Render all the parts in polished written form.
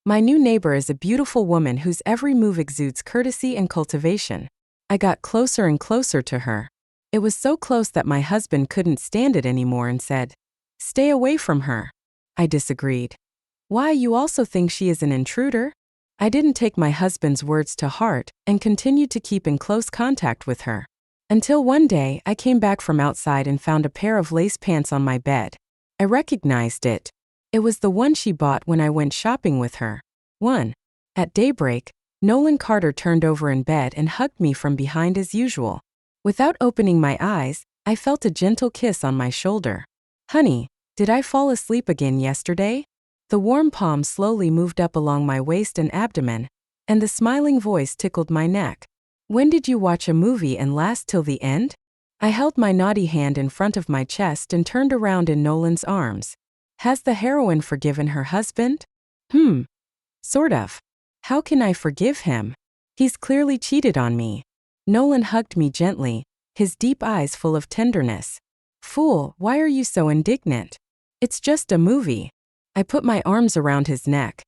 My new neighbor is a beautiful woman whose every move exudes courtesy and cultivation. I got closer and closer to her. It was so close that my husband couldn't stand it anymore and said, "Stay away from her." I disagreed. "Why, you also think she is an intruder?" I didn't take my husband's words to heart and continued to keep in close contact with her. Until one day, I came back from outside and found a pair of lace pants on my bed. I recognized it. It was the one she bought when I went shopping with her. 1. At daybreak, Nolan Carter turned over in bed and hugged me from behind as usual. Without opening my eyes, I felt a gentle kiss on my shoulder. "Honey, did I fall asleep again yesterday?" The warm palm slowly moved up along my waist and abdomen, and the smiling voice tickled my neck. "When did you watch a movie and last till the end?" I held my naughty hand in front of my chest and turned around in Nolan's arms. Has the heroine forgiven her husband? Sort of. How can I forgive him? He's clearly cheated on me. Nolan hugged me gently, his deep eyes full of tenderness. "Fool, why are you so indignant? It's just a movie." I put my arms around his neck.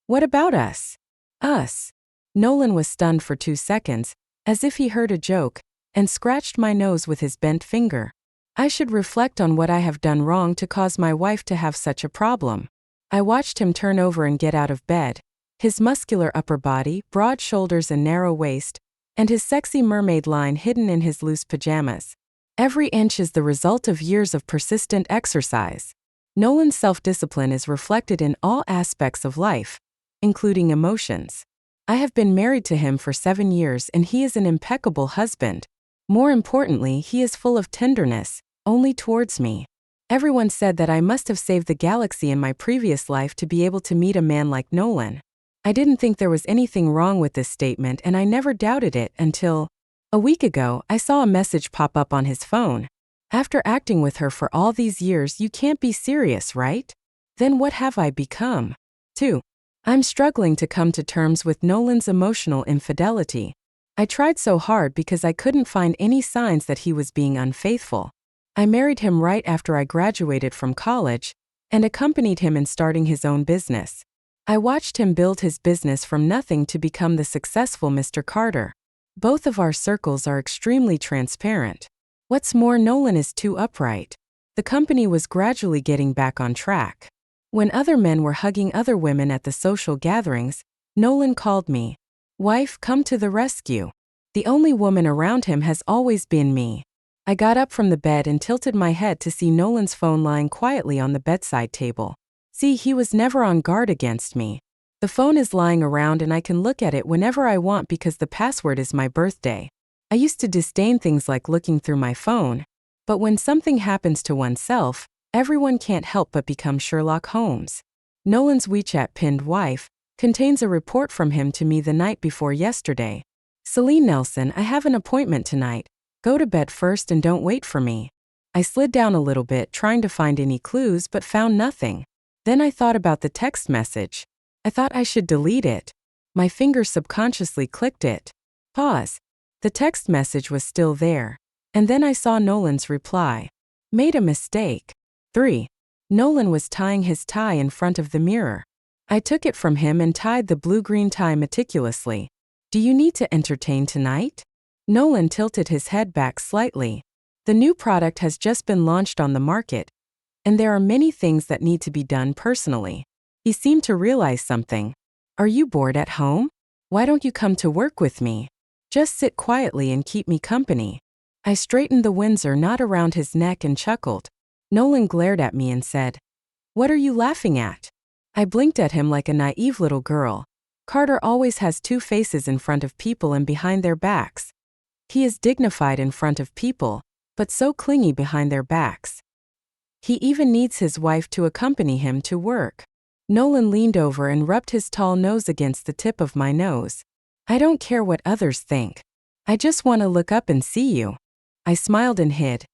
"What about us?" "Us?" Nolan was stunned for 2 seconds, as if he heard a joke, and scratched my nose with his bent finger. I should reflect on what I have done wrong to cause my wife to have such a problem. I watched him turn over and get out of bed, his muscular upper body, broad shoulders and narrow waist, and his sexy mermaid line hidden in his loose pajamas. Every inch is the result of years of persistent exercise. Nolan's self-discipline is reflected in all aspects of life, including emotions. I have been married to him for 7 years and he is an impeccable husband. More importantly, he is full of tenderness, only towards me. Everyone said that I must have saved the galaxy in my previous life to be able to meet a man like Nolan. I didn't think there was anything wrong with this statement and I never doubted it until a week ago I saw a message pop up on his phone. "After acting with her for all these years, you can't be serious, right? Then what have I become?" 2. I'm struggling to come to terms with Nolan's emotional infidelity. I tried so hard because I couldn't find any signs that he was being unfaithful. I married him right after I graduated from college and accompanied him in starting his own business. I watched him build his business from nothing to become the successful Mr. Carter. Both of our circles are extremely transparent. What's more, Nolan is too upright. The company was gradually getting back on track. When other men were hugging other women at the social gatherings, Nolan called me, "Wife, come to the rescue." The only woman around him has always been me. I got up from the bed and tilted my head to see Nolan's phone lying quietly on the bedside table. See, he was never on guard against me. The phone is lying around and I can look at it whenever I want because the password is my birthday. I used to disdain things like looking through my phone, but when something happens to oneself, everyone can't help but become Sherlock Holmes. Nolan's WeChat pinned wife contains a report from him to me the night before yesterday. "Celine Nelson, I have an appointment tonight. Go to bed first and don't wait for me." I slid down a little bit trying to find any clues but found nothing. Then I thought about the text message. I thought I should delete it. My finger subconsciously clicked it. Pause. The text message was still there. And then I saw Nolan's reply. "Made a mistake." 3. Nolan was tying his tie in front of the mirror. I took it from him and tied the blue-green tie meticulously. "Do you need to entertain tonight?" Nolan tilted his head back slightly. "The new product has just been launched on the market, and there are many things that need to be done personally." He seemed to realize something. "Are you bored at home? Why don't you come to work with me? Just sit quietly and keep me company." I straightened the Windsor knot around his neck and chuckled. Nolan glared at me and said, "What are you laughing at?" I blinked at him like a naive little girl. Carter always has 2 faces in front of people and behind their backs. He is dignified in front of people, but so clingy behind their backs. He even needs his wife to accompany him to work. Nolan leaned over and rubbed his tall nose against the tip of my nose. "I don't care what others think. I just want to look up and see you." I smiled and hid.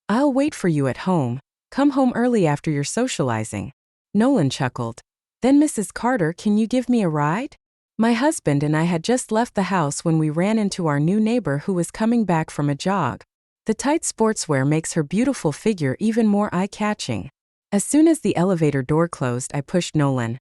"I'll wait for you at home. Come home early after your socializing." Nolan chuckled. "Then Mrs. Carter, can you give me a ride?" My husband and I had just left the house when we ran into our new neighbor who was coming back from a jog. The tight sportswear makes her beautiful figure even more eye-catching. As soon as the elevator door closed, I pushed Nolan.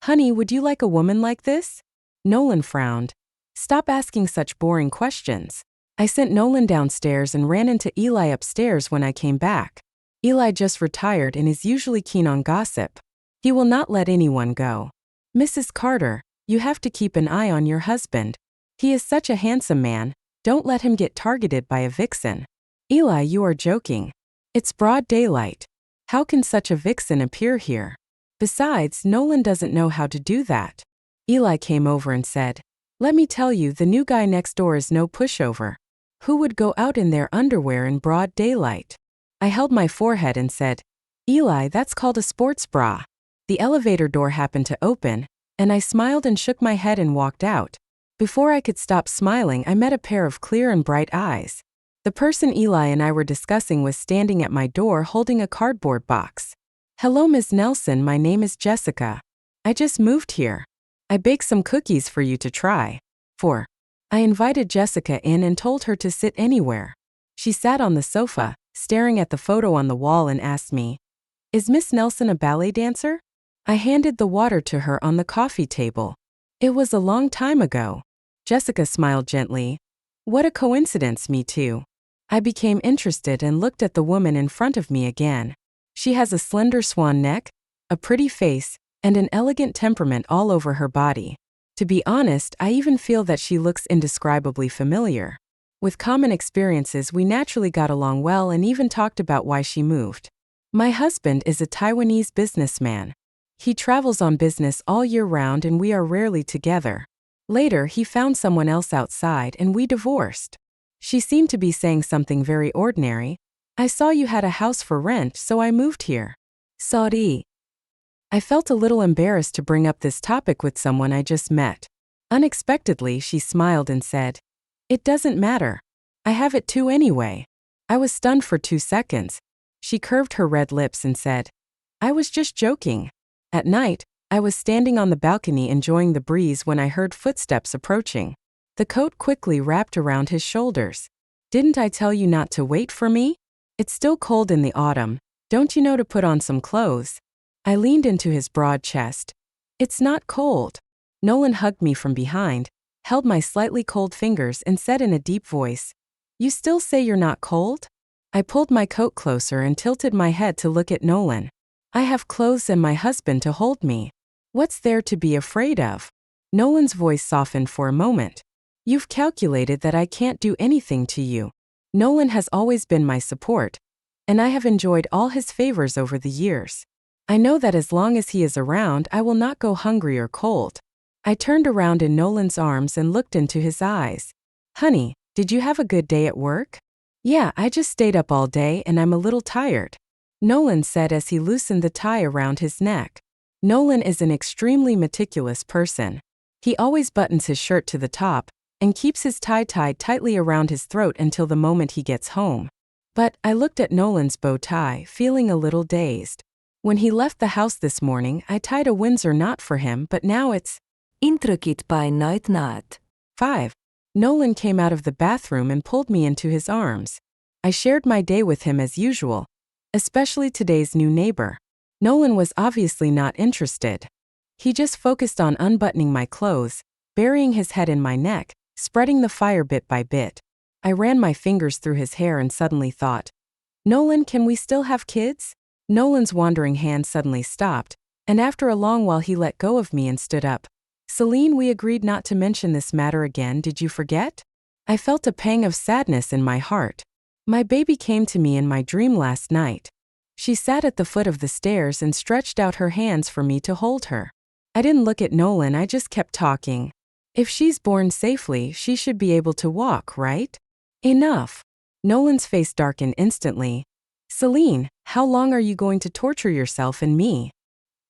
Honey, would you like a woman like this? Nolan frowned. Stop asking such boring questions. I sent Nolan downstairs and ran into Eli upstairs when I came back. Eli just retired and is usually keen on gossip. He will not let anyone go. Mrs. Carter, you have to keep an eye on your husband. He is such a handsome man, don't let him get targeted by a vixen. Eli, you are joking. It's broad daylight. How can such a vixen appear here? Besides, Nolan doesn't know how to do that. Eli came over and said, let me tell you, the new guy next door is no pushover. Who would go out in their underwear in broad daylight? I held my forehead and said, Eli, that's called a sports bra. The elevator door happened to open, and I smiled and shook my head and walked out. Before I could stop smiling, I met a pair of clear and bright eyes. The person Eli and I were discussing was standing at my door holding a cardboard box. Hello, Ms. Nelson, my name is Jessica. I just moved here. I baked some cookies for you to try. 4. I invited Jessica in and told her to sit anywhere. She sat on the sofa, staring at the photo on the wall and asked me, is Miss Nelson a ballet dancer? I handed the water to her on the coffee table. It was a long time ago. Jessica smiled gently. What a coincidence, me too. I became interested and looked at the woman in front of me again. She has a slender swan neck, a pretty face, and an elegant temperament all over her body. To be honest, I even feel that she looks indescribably familiar. With common experiences, we naturally got along well and even talked about why she moved. My husband is a Taiwanese businessman. He travels on business all year round and we are rarely together. Later, he found someone else outside and we divorced. She seemed to be saying something very ordinary. I saw you had a house for rent, so I moved here. Sorry. I felt a little embarrassed to bring up this topic with someone I just met. Unexpectedly, she smiled and said, it doesn't matter. I have it too anyway. I was stunned for 2 seconds. She curved her red lips and said, I was just joking. At night, I was standing on the balcony enjoying the breeze when I heard footsteps approaching. The coat quickly wrapped around his shoulders. Didn't I tell you not to wait for me? It's still cold in the autumn. Don't you know to put on some clothes? I leaned into his broad chest. It's not cold. Nolan hugged me from behind, held my slightly cold fingers and said in a deep voice, you still say you're not cold? I pulled my coat closer and tilted my head to look at Nolan. I have clothes and my husband to hold me. What's there to be afraid of? Nolan's voice softened for a moment. You've calculated that I can't do anything to you. Nolan has always been my support, and I have enjoyed all his favors over the years. I know that as long as he is around, I will not go hungry or cold. I turned around in Nolan's arms and looked into his eyes. Honey, did you have a good day at work? Yeah, I just stayed up all day and I'm a little tired. Nolan said as he loosened the tie around his neck. Nolan is an extremely meticulous person. He always buttons his shirt to the top and keeps his tie tied tightly around his throat until the moment he gets home. But I looked at Nolan's bow tie, feeling a little dazed. When he left the house this morning, I tied a Windsor knot for him, but now it's intricate by night knot. 5. Nolan came out of the bathroom and pulled me into his arms. I shared my day with him as usual, especially today's new neighbor. Nolan was obviously not interested. He just focused on unbuttoning my clothes, burying his head in my neck, spreading the fire bit by bit. I ran my fingers through his hair and suddenly thought, Nolan, can we still have kids? Nolan's wandering hand suddenly stopped, and after a long while he let go of me and stood up. Celine, we agreed not to mention this matter again, did you forget? I felt a pang of sadness in my heart. My baby came to me in my dream last night. She sat at the foot of the stairs and stretched out her hands for me to hold her. I didn't look at Nolan, I just kept talking. If she's born safely, she should be able to walk, right? Enough. Nolan's face darkened instantly. Celine, how long are you going to torture yourself and me?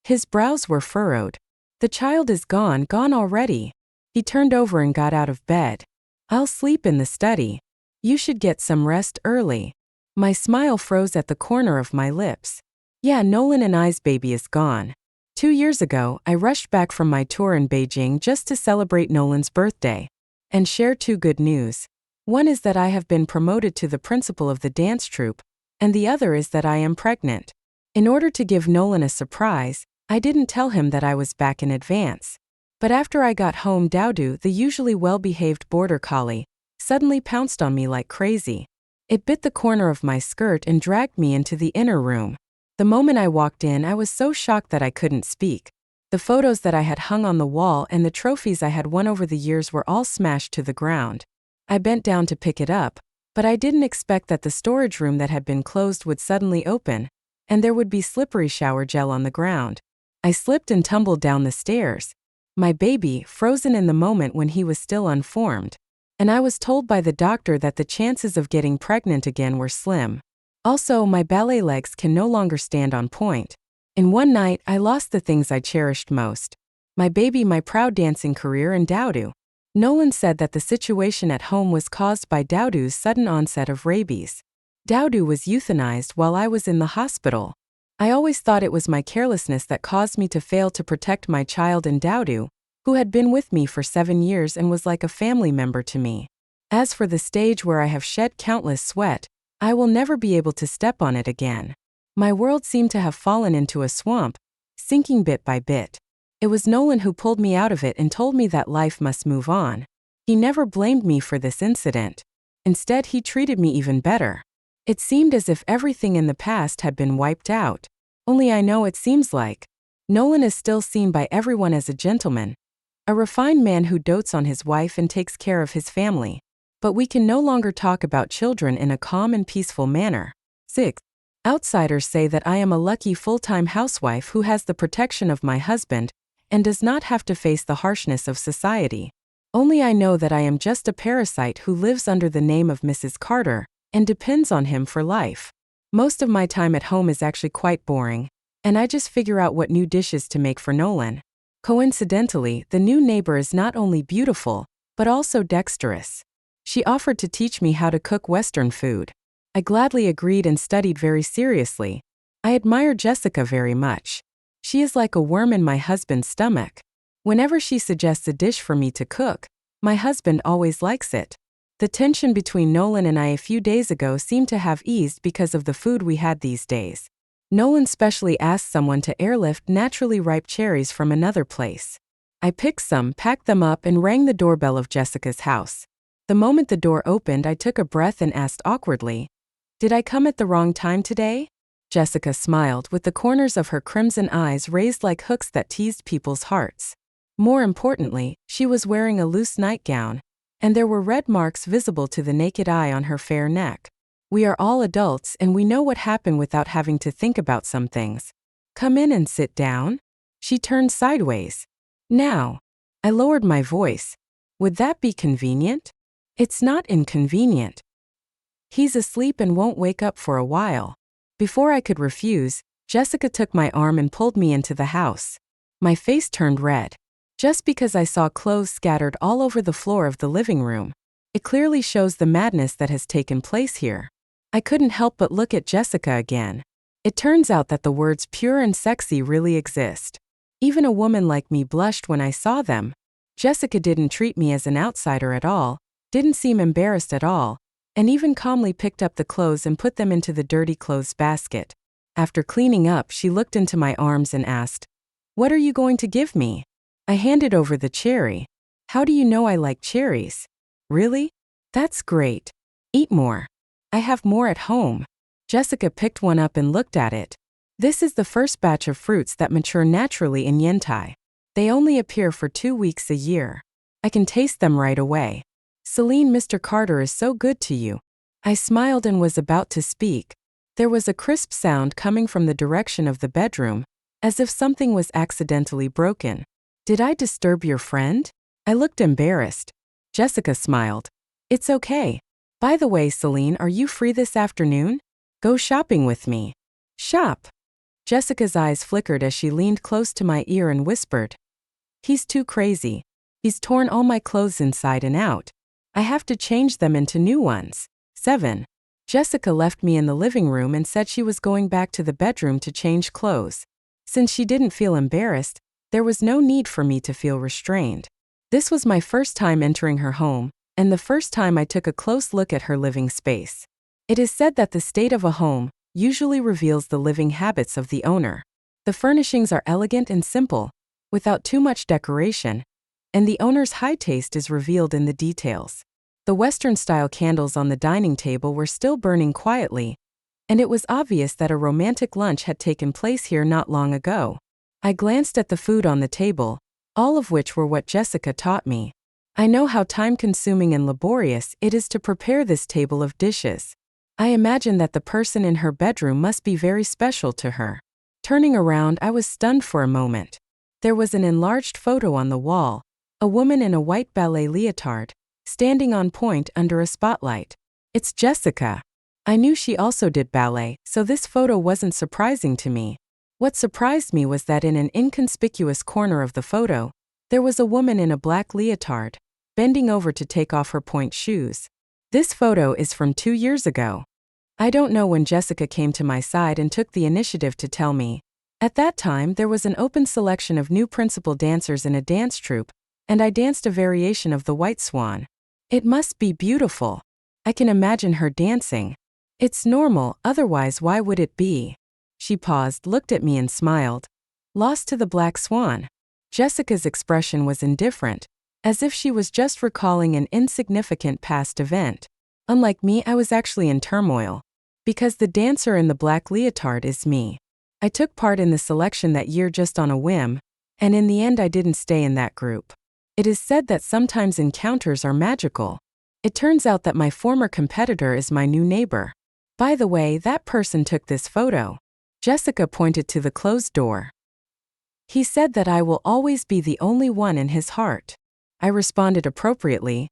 His brows were furrowed. The child is gone already. He turned over and got out of bed. I'll sleep in the study. You should get some rest early. My smile froze at the corner of my lips. Yeah, Nolan and I's baby is gone. 2 years ago, I rushed back from my tour in Beijing just to celebrate Nolan's birthday and share 2 good news. One is that I have been promoted to the principal of the dance troupe, and the other is that I am pregnant. In order to give Nolan a surprise, I didn't tell him that I was back in advance. But after I got home, Dowdu, the usually well-behaved border collie, suddenly pounced on me like crazy. It bit the corner of my skirt and dragged me into the inner room. The moment I walked in, I was so shocked that I couldn't speak. The photos that I had hung on the wall and the trophies I had won over the years were all smashed to the ground. I bent down to pick it up, but I didn't expect that the storage room that had been closed would suddenly open, and there would be slippery shower gel on the ground. I slipped and tumbled down the stairs. My baby, frozen in the moment when he was still unformed. And I was told by the doctor that the chances of getting pregnant again were slim. Also, my ballet legs can no longer stand on point. In one night, I lost the things I cherished most. My baby, my proud dancing career, and Dowdu. Nolan said that the situation at home was caused by Dowdu's sudden onset of rabies. Dowdu was euthanized while I was in the hospital. I always thought it was my carelessness that caused me to fail to protect my child and Dowdu, who had been with me for 7 years and was like a family member to me. As for the stage where I have shed countless sweat, I will never be able to step on it again. My world seemed to have fallen into a swamp, sinking bit by bit. It was Nolan who pulled me out of it and told me that life must move on. He never blamed me for this incident. Instead, he treated me even better. It seemed as if everything in the past had been wiped out. Only I know it seems like. Nolan is still seen by everyone as a gentleman, a refined man who dotes on his wife and takes care of his family. But we can no longer talk about children in a calm and peaceful manner. 6. Outsiders say that I am a lucky full-time housewife who has the protection of my husband and does not have to face the harshness of society. Only I know that I am just a parasite who lives under the name of Mrs. Carter and depends on him for life. Most of my time at home is actually quite boring, and I just figure out what new dishes to make for Nolan. Coincidentally, the new neighbor is not only beautiful, but also dexterous. She offered to teach me how to cook Western food. I gladly agreed and studied very seriously. I admire Jessica very much. She is like a worm in my husband's stomach. Whenever she suggests a dish for me to cook, my husband always likes it. The tension between Nolan and I a few days ago seemed to have eased because of the food we had these days. Nolan specially asked someone to airlift naturally ripe cherries from another place. I picked some, packed them up, and rang the doorbell of Jessica's house. The moment the door opened, I took a breath and asked awkwardly, "Did I come at the wrong time today?" Jessica smiled, with the corners of her crimson eyes raised like hooks that teased people's hearts. More importantly, she was wearing a loose nightgown, and there were red marks visible to the naked eye on her fair neck. We are all adults and we know what happened without having to think about some things. "Come in and sit down." She turned sideways. "Now." I lowered my voice. "Would that be convenient?" "It's not inconvenient. He's asleep and won't wake up for a while." Before I could refuse, Jessica took my arm and pulled me into the house. My face turned red. Just because I saw clothes scattered all over the floor of the living room, it clearly shows the madness that has taken place here. I couldn't help but look at Jessica again. It turns out that the words pure and sexy really exist. Even a woman like me blushed when I saw them. Jessica didn't treat me as an outsider at all, didn't seem embarrassed at all, and even calmly picked up the clothes and put them into the dirty clothes basket. After cleaning up, she looked into my arms and asked, "What are you going to give me?" I handed over the cherry. "How do you know I like cherries?" "Really? That's great. Eat more. I have more at home." Jessica picked one up and looked at it. "This is the first batch of fruits that mature naturally in Yentai. They only appear for 2 weeks a year. I can taste them right away." "Celine, Mr. Carter is so good to you." I smiled and was about to speak. There was a crisp sound coming from the direction of the bedroom, as if something was accidentally broken. "Did I disturb your friend?" I looked embarrassed. Jessica smiled. "It's okay. By the way, Celine, are you free this afternoon? Go shopping with me." "Shop?" Jessica's eyes flickered as she leaned close to my ear and whispered, "He's too crazy. He's torn all my clothes inside and out. I have to change them into new ones." 7. Jessica left me in the living room and said she was going back to the bedroom to change clothes. Since she didn't feel embarrassed, there was no need for me to feel restrained. This was my first time entering her home, and the first time I took a close look at her living space. It is said that the state of a home usually reveals the living habits of the owner. The furnishings are elegant and simple, without too much decoration, and the owner's high taste is revealed in the details. The Western-style candles on the dining table were still burning quietly, and it was obvious that a romantic lunch had taken place here not long ago. I glanced at the food on the table, all of which were what Jessica taught me. I know how time-consuming and laborious it is to prepare this table of dishes. I imagine that the person in her bedroom must be very special to her. Turning around, I was stunned for a moment. There was an enlarged photo on the wall, a woman in a white ballet leotard, standing on point under a spotlight. It's Jessica. I knew she also did ballet, so this photo wasn't surprising to me. What surprised me was that in an inconspicuous corner of the photo, there was a woman in a black leotard, bending over to take off her pointe shoes. This photo is from 2 years ago. I don't know when Jessica came to my side and took the initiative to tell me. At that time, there was an open selection of new principal dancers in a dance troupe, and I danced a variation of the White Swan. It must be beautiful. I can imagine her dancing. It's normal, otherwise why would it be? She paused, looked at me and smiled. Lost to the Black Swan. Jessica's expression was indifferent, as if she was just recalling an insignificant past event. Unlike me, I was actually in turmoil. Because the dancer in the black leotard is me. I took part in the selection that year just on a whim, and in the end I didn't stay in that group. It is said that sometimes encounters are magical. It turns out that my former competitor is my new neighbor. By the way, that person took this photo. Jessica pointed to the closed door. He said that I will always be the only one in his heart. I responded appropriately.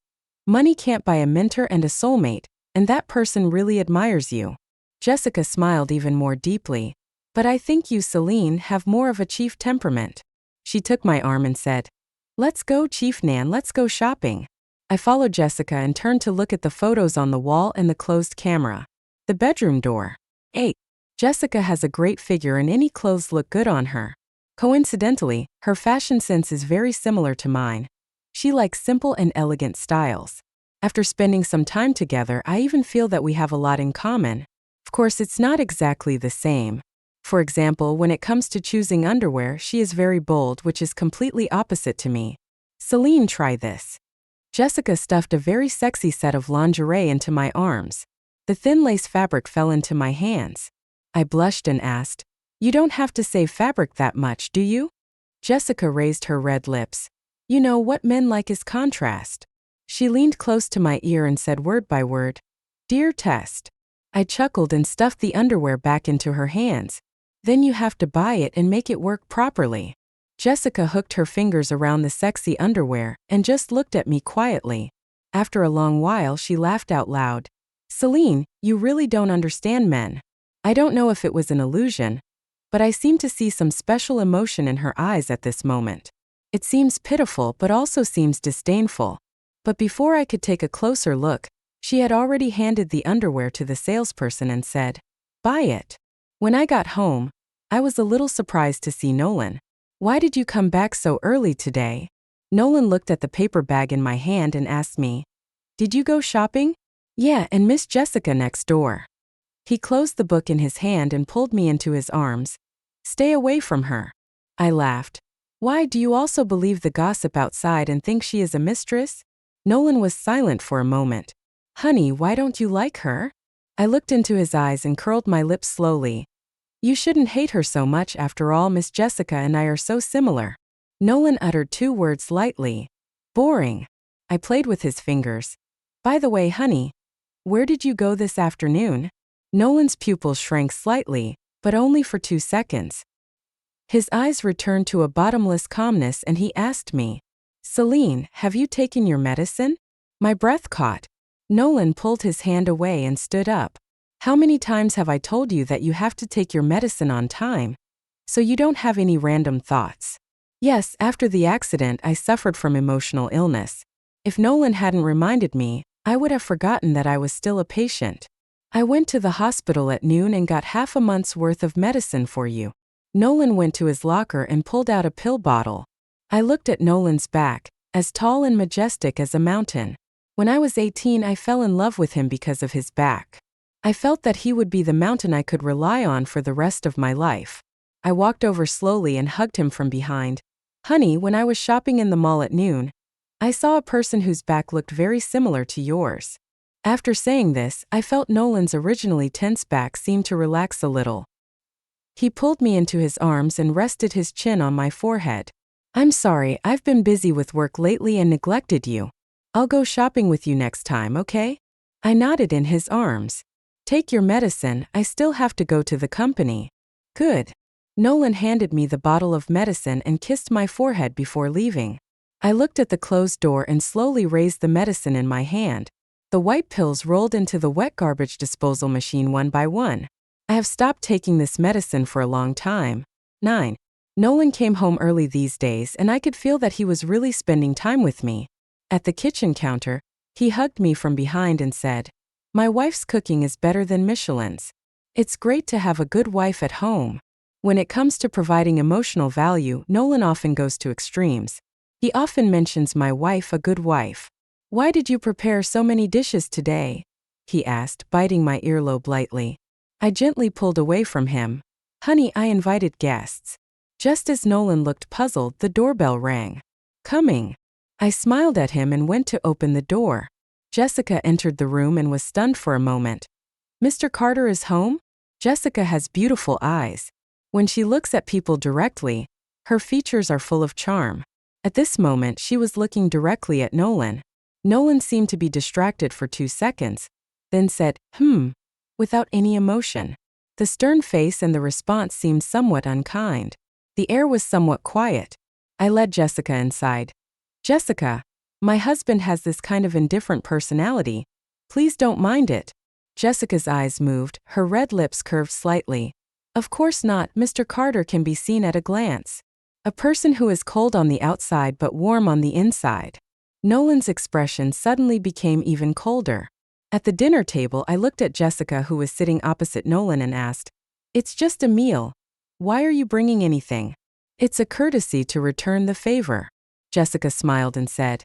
Money can't buy a mentor and a soulmate, and that person really admires you. Jessica smiled even more deeply. But I think you, Celine, have more of a chief temperament. She took my arm and said, Let's go, Chief Nan, let's go shopping. I followed Jessica and turned to look at the photos on the wall and the closed camera. The bedroom door. 8. Jessica has a great figure and any clothes look good on her. Coincidentally, her fashion sense is very similar to mine. She likes simple and elegant styles. After spending some time together, I even feel that we have a lot in common. Of course, it's not exactly the same. For example, when it comes to choosing underwear, she is very bold, which is completely opposite to me. Celine, try this. Jessica stuffed a very sexy set of lingerie into my arms. The thin lace fabric fell into my hands. I blushed and asked, You don't have to save fabric that much, do you? Jessica raised her red lips. You know, what men like is contrast. She leaned close to my ear and said word by word, Dear Test. I chuckled and stuffed the underwear back into her hands. Then you have to buy it and make it work properly. Jessica hooked her fingers around the sexy underwear and just looked at me quietly. After a long while, she laughed out loud. Celine, you really don't understand men. I don't know if it was an illusion, but I seemed to see some special emotion in her eyes at this moment. It seems pitiful but also seems disdainful. But before I could take a closer look, she had already handed the underwear to the salesperson and said, Buy it. When I got home, I was a little surprised to see Nolan. Why did you come back so early today? Nolan looked at the paper bag in my hand and asked me, Did you go shopping? Yeah, and Miss Jessica next door. He closed the book in his hand and pulled me into his arms. Stay away from her. I laughed. Why, do you also believe the gossip outside and think she is a mistress? Nolan was silent for a moment. Honey, why don't you like her? I looked into his eyes and curled my lips slowly. You shouldn't hate her so much, after all, Miss Jessica and I are so similar. Nolan uttered 2 words lightly. Boring. I played with his fingers. By the way, honey, where did you go this afternoon? Nolan's pupils shrank slightly, but only for 2 seconds. His eyes returned to a bottomless calmness and he asked me, Celine, have you taken your medicine? My breath caught. Nolan pulled his hand away and stood up. How many times have I told you that you have to take your medicine on time, so you don't have any random thoughts? Yes, after the accident, I suffered from emotional illness. If Nolan hadn't reminded me, I would have forgotten that I was still a patient. I went to the hospital at noon and got half a month's worth of medicine for you. Nolan went to his locker and pulled out a pill bottle. I looked at Nolan's back, as tall and majestic as a mountain. When I was 18, I fell in love with him because of his back. I felt that he would be the mountain I could rely on for the rest of my life. I walked over slowly and hugged him from behind. Honey, when I was shopping in the mall at noon, I saw a person whose back looked very similar to yours. After saying this, I felt Nolan's originally tense back seem to relax a little. He pulled me into his arms and rested his chin on my forehead. I'm sorry, I've been busy with work lately and neglected you. I'll go shopping with you next time, okay? I nodded in his arms. Take your medicine, I still have to go to the company. Good. Nolan handed me the bottle of medicine and kissed my forehead before leaving. I looked at the closed door and slowly raised the medicine in my hand. The white pills rolled into the wet garbage disposal machine one by one. I have stopped taking this medicine for a long time. 9. Nolan came home early these days and I could feel that he was really spending time with me. At the kitchen counter, he hugged me from behind and said, "My wife's cooking is better than Michelin's. It's great to have a good wife at home." When it comes to providing emotional value, Nolan often goes to extremes. He often mentions my wife, a good wife. "Why did you prepare so many dishes today?" he asked, biting my earlobe lightly. I gently pulled away from him. "Honey, I invited guests." Just as Nolan looked puzzled, the doorbell rang. "Coming." I smiled at him and went to open the door. Jessica entered the room and was stunned for a moment. "Mr. Carter is home?" Jessica has beautiful eyes. When she looks at people directly, her features are full of charm. At this moment, she was looking directly at Nolan. Nolan seemed to be distracted for 2 seconds, then said, without any emotion. The stern face and the response seemed somewhat unkind. The air was somewhat quiet. I led Jessica inside. "Jessica, my husband has this kind of indifferent personality. Please don't mind it." Jessica's eyes moved, her red lips curved slightly. "Of course not, Mr. Carter can be seen at a glance. A person who is cold on the outside but warm on the inside." Nolan's expression suddenly became even colder. At the dinner table, I looked at Jessica, who was sitting opposite Nolan, and asked, "It's just a meal. Why are you bringing anything?" "It's a courtesy to return the favor." Jessica smiled and said,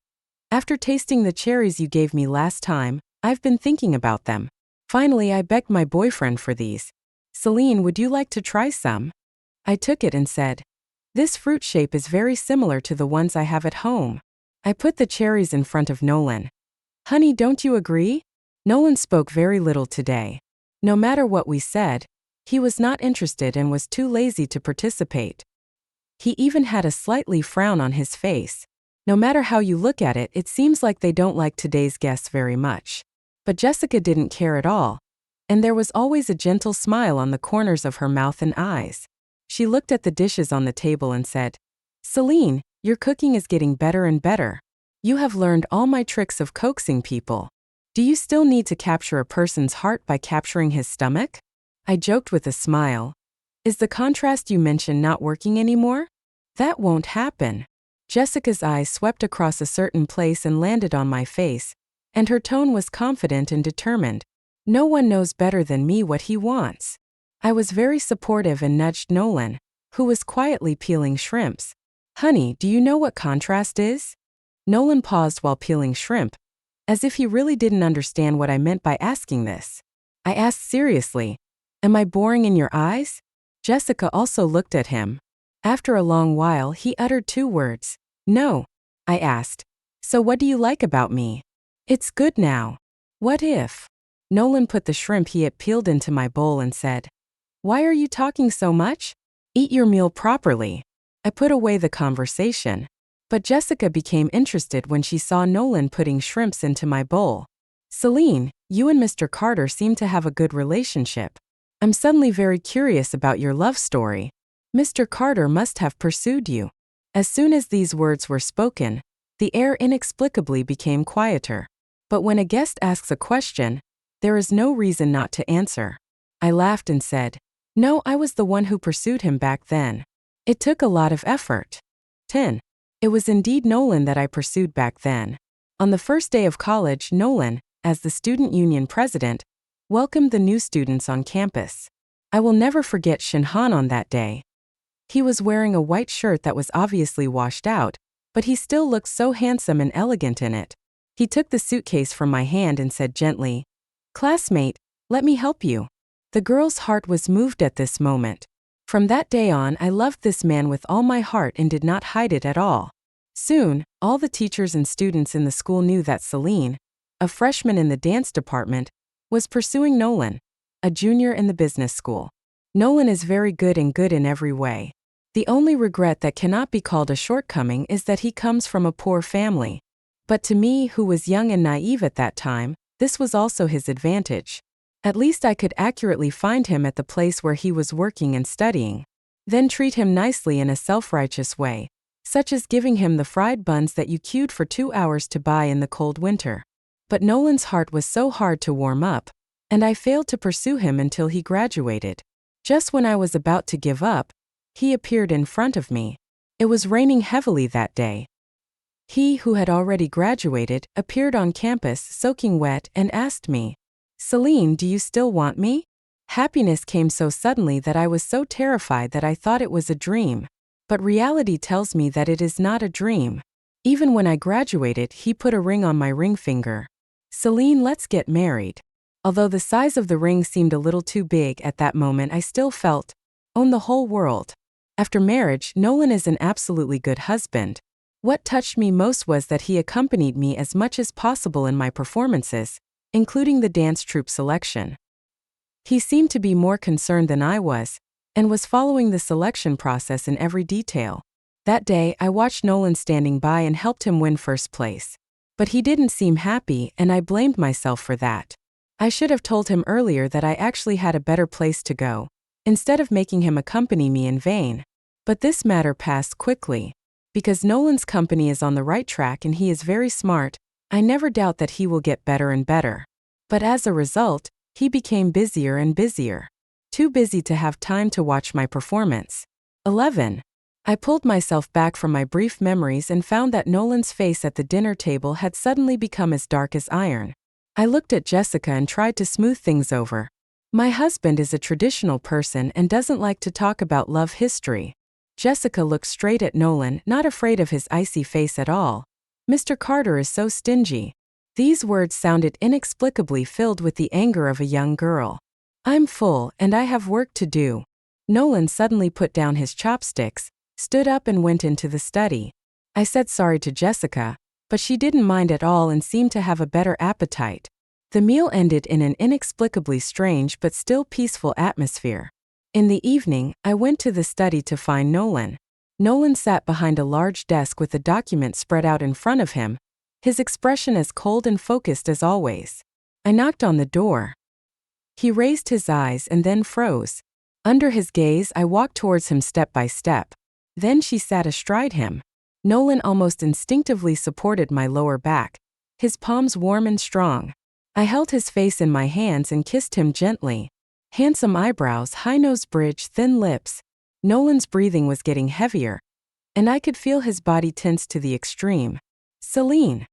"After tasting the cherries you gave me last time, I've been thinking about them. Finally, I begged my boyfriend for these. Celine, would you like to try some?" I took it and said, "This fruit shape is very similar to the ones I have at home." I put the cherries in front of Nolan. "Honey, don't you agree?" Nolan spoke very little today. No matter what we said, he was not interested and was too lazy to participate. He even had a slightly frown on his face. No matter how you look at it, it seems like they don't like today's guests very much. But Jessica didn't care at all, and there was always a gentle smile on the corners of her mouth and eyes. She looked at the dishes on the table and said, "Celine, your cooking is getting better and better. You have learned all my tricks of coaxing people. Do you still need to capture a person's heart by capturing his stomach?" I joked with a smile. "Is the contrast you mentioned not working anymore?" "That won't happen." Jessica's eyes swept across a certain place and landed on my face, and her tone was confident and determined. "No one knows better than me what he wants." I was very supportive and nudged Nolan, who was quietly peeling shrimps. "Honey, do you know what contrast is?" Nolan paused while peeling shrimp, as if he really didn't understand what I meant by asking this. I asked seriously, "Am I boring in your eyes?" Jessica also looked at him. After a long while, he uttered 2 words. "No." I asked, "So what do you like about me?" "It's good now." "What if?" Nolan put the shrimp he had peeled into my bowl and said, "Why are you talking so much? Eat your meal properly." I put away the conversation. But Jessica became interested when she saw Nolan putting shrimps into my bowl. "Celine, you and Mr. Carter seem to have a good relationship. I'm suddenly very curious about your love story. Mr. Carter must have pursued you." As soon as these words were spoken, the air inexplicably became quieter. But when a guest asks a question, there is no reason not to answer. I laughed and said, "No, I was the one who pursued him back then. It took a lot of effort." 10. It was indeed Nolan that I pursued back then. On the first day of college, Nolan, as the student union president, welcomed the new students on campus. I will never forget Shinhan on that day. He was wearing a white shirt that was obviously washed out, but he still looked so handsome and elegant in it. He took the suitcase from my hand and said gently, "Classmate, let me help you." The girl's heart was moved at this moment. From that day on, I loved this man with all my heart and did not hide it at all. Soon, all the teachers and students in the school knew that Celine, a freshman in the dance department, was pursuing Nolan, a junior in the business school. Nolan is very good and good in every way. The only regret that cannot be called a shortcoming is that he comes from a poor family. But to me, who was young and naive at that time, this was also his advantage. At least I could accurately find him at the place where he was working and studying. Then treat him nicely in a self-righteous way, such as giving him the fried buns that you queued for 2 hours to buy in the cold winter. But Nolan's heart was so hard to warm up, and I failed to pursue him until he graduated. Just when I was about to give up, he appeared in front of me. It was raining heavily that day. He, who had already graduated, appeared on campus soaking wet and asked me, "Celine, do you still want me?" Happiness came so suddenly that I was so terrified that I thought it was a dream. But reality tells me that it is not a dream. Even when I graduated, he put a ring on my ring finger. "Celine, let's get married." Although the size of the ring seemed a little too big at that moment, I still felt, own the whole world. After marriage, Nolan is an absolutely good husband. What touched me most was that he accompanied me as much as possible in my performances, including the dance troupe selection. He seemed to be more concerned than I was, and was following the selection process in every detail. That day, I watched Nolan standing by and helped him win first place. But he didn't seem happy, and I blamed myself for that. I should have told him earlier that I actually had a better place to go, instead of making him accompany me in vain. But this matter passed quickly. Because Nolan's company is on the right track and he is very smart, I never doubt that he will get better and better. But as a result, he became busier and busier. Too busy to have time to watch my performance. 11. I pulled myself back from my brief memories and found that Nolan's face at the dinner table had suddenly become as dark as iron. I looked at Jessica and tried to smooth things over. My husband is a traditional person and doesn't like to talk about love history. Jessica looked straight at Nolan, not afraid of his icy face at all. "Mr. Carter is so stingy." These words sounded inexplicably filled with the anger of a young girl. "I'm full, and I have work to do." Nolan suddenly put down his chopsticks, stood up and went into the study. I said sorry to Jessica, but she didn't mind at all and seemed to have a better appetite. The meal ended in an inexplicably strange but still peaceful atmosphere. In the evening, I went to the study to find Nolan. Nolan sat behind a large desk with a document spread out in front of him, his expression as cold and focused as always. I knocked on the door. He raised his eyes and then froze. Under his gaze, I walked towards him step by step. Then she sat astride him. Nolan almost instinctively supported my lower back, his palms warm and strong. I held his face in my hands and kissed him gently. Handsome eyebrows, high nose bridge, thin lips. Nolan's breathing was getting heavier, and I could feel his body tense to the extreme. "Celine."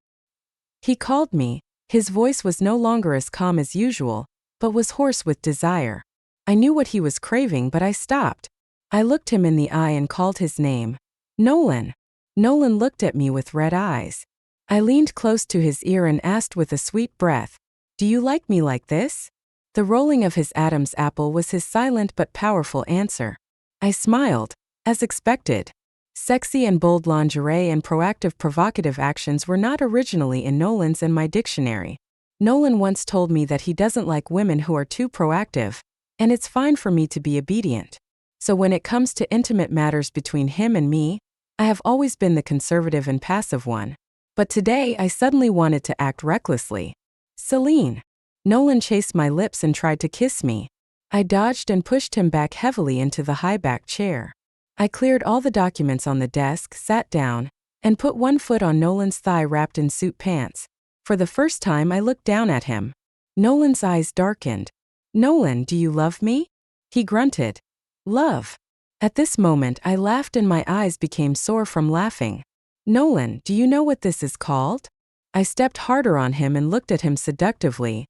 He called me. His voice was no longer as calm as usual, but was hoarse with desire. I knew what he was craving, but I stopped. I looked him in the eye and called his name. "Nolan." Nolan looked at me with red eyes. I leaned close to his ear and asked with a sweet breath, "Do you like me like this?" The rolling of his Adam's apple was his silent but powerful answer. I smiled, as expected. Sexy and bold lingerie and proactive provocative actions were not originally in Nolan's and my dictionary. Nolan once told me that he doesn't like women who are too proactive, and it's fine for me to be obedient. So when it comes to intimate matters between him and me, I have always been the conservative and passive one. But today I suddenly wanted to act recklessly. "Celine." Nolan chased my lips and tried to kiss me. I dodged and pushed him back heavily into the high-back chair. I cleared all the documents on the desk, sat down, and put one foot on Nolan's thigh wrapped in suit pants. For the first time I looked down at him. Nolan's eyes darkened. "Nolan, do you love me?" He grunted. "Love." At this moment I laughed and my eyes became sore from laughing. "Nolan, do you know what this is called?" I stepped harder on him and looked at him seductively.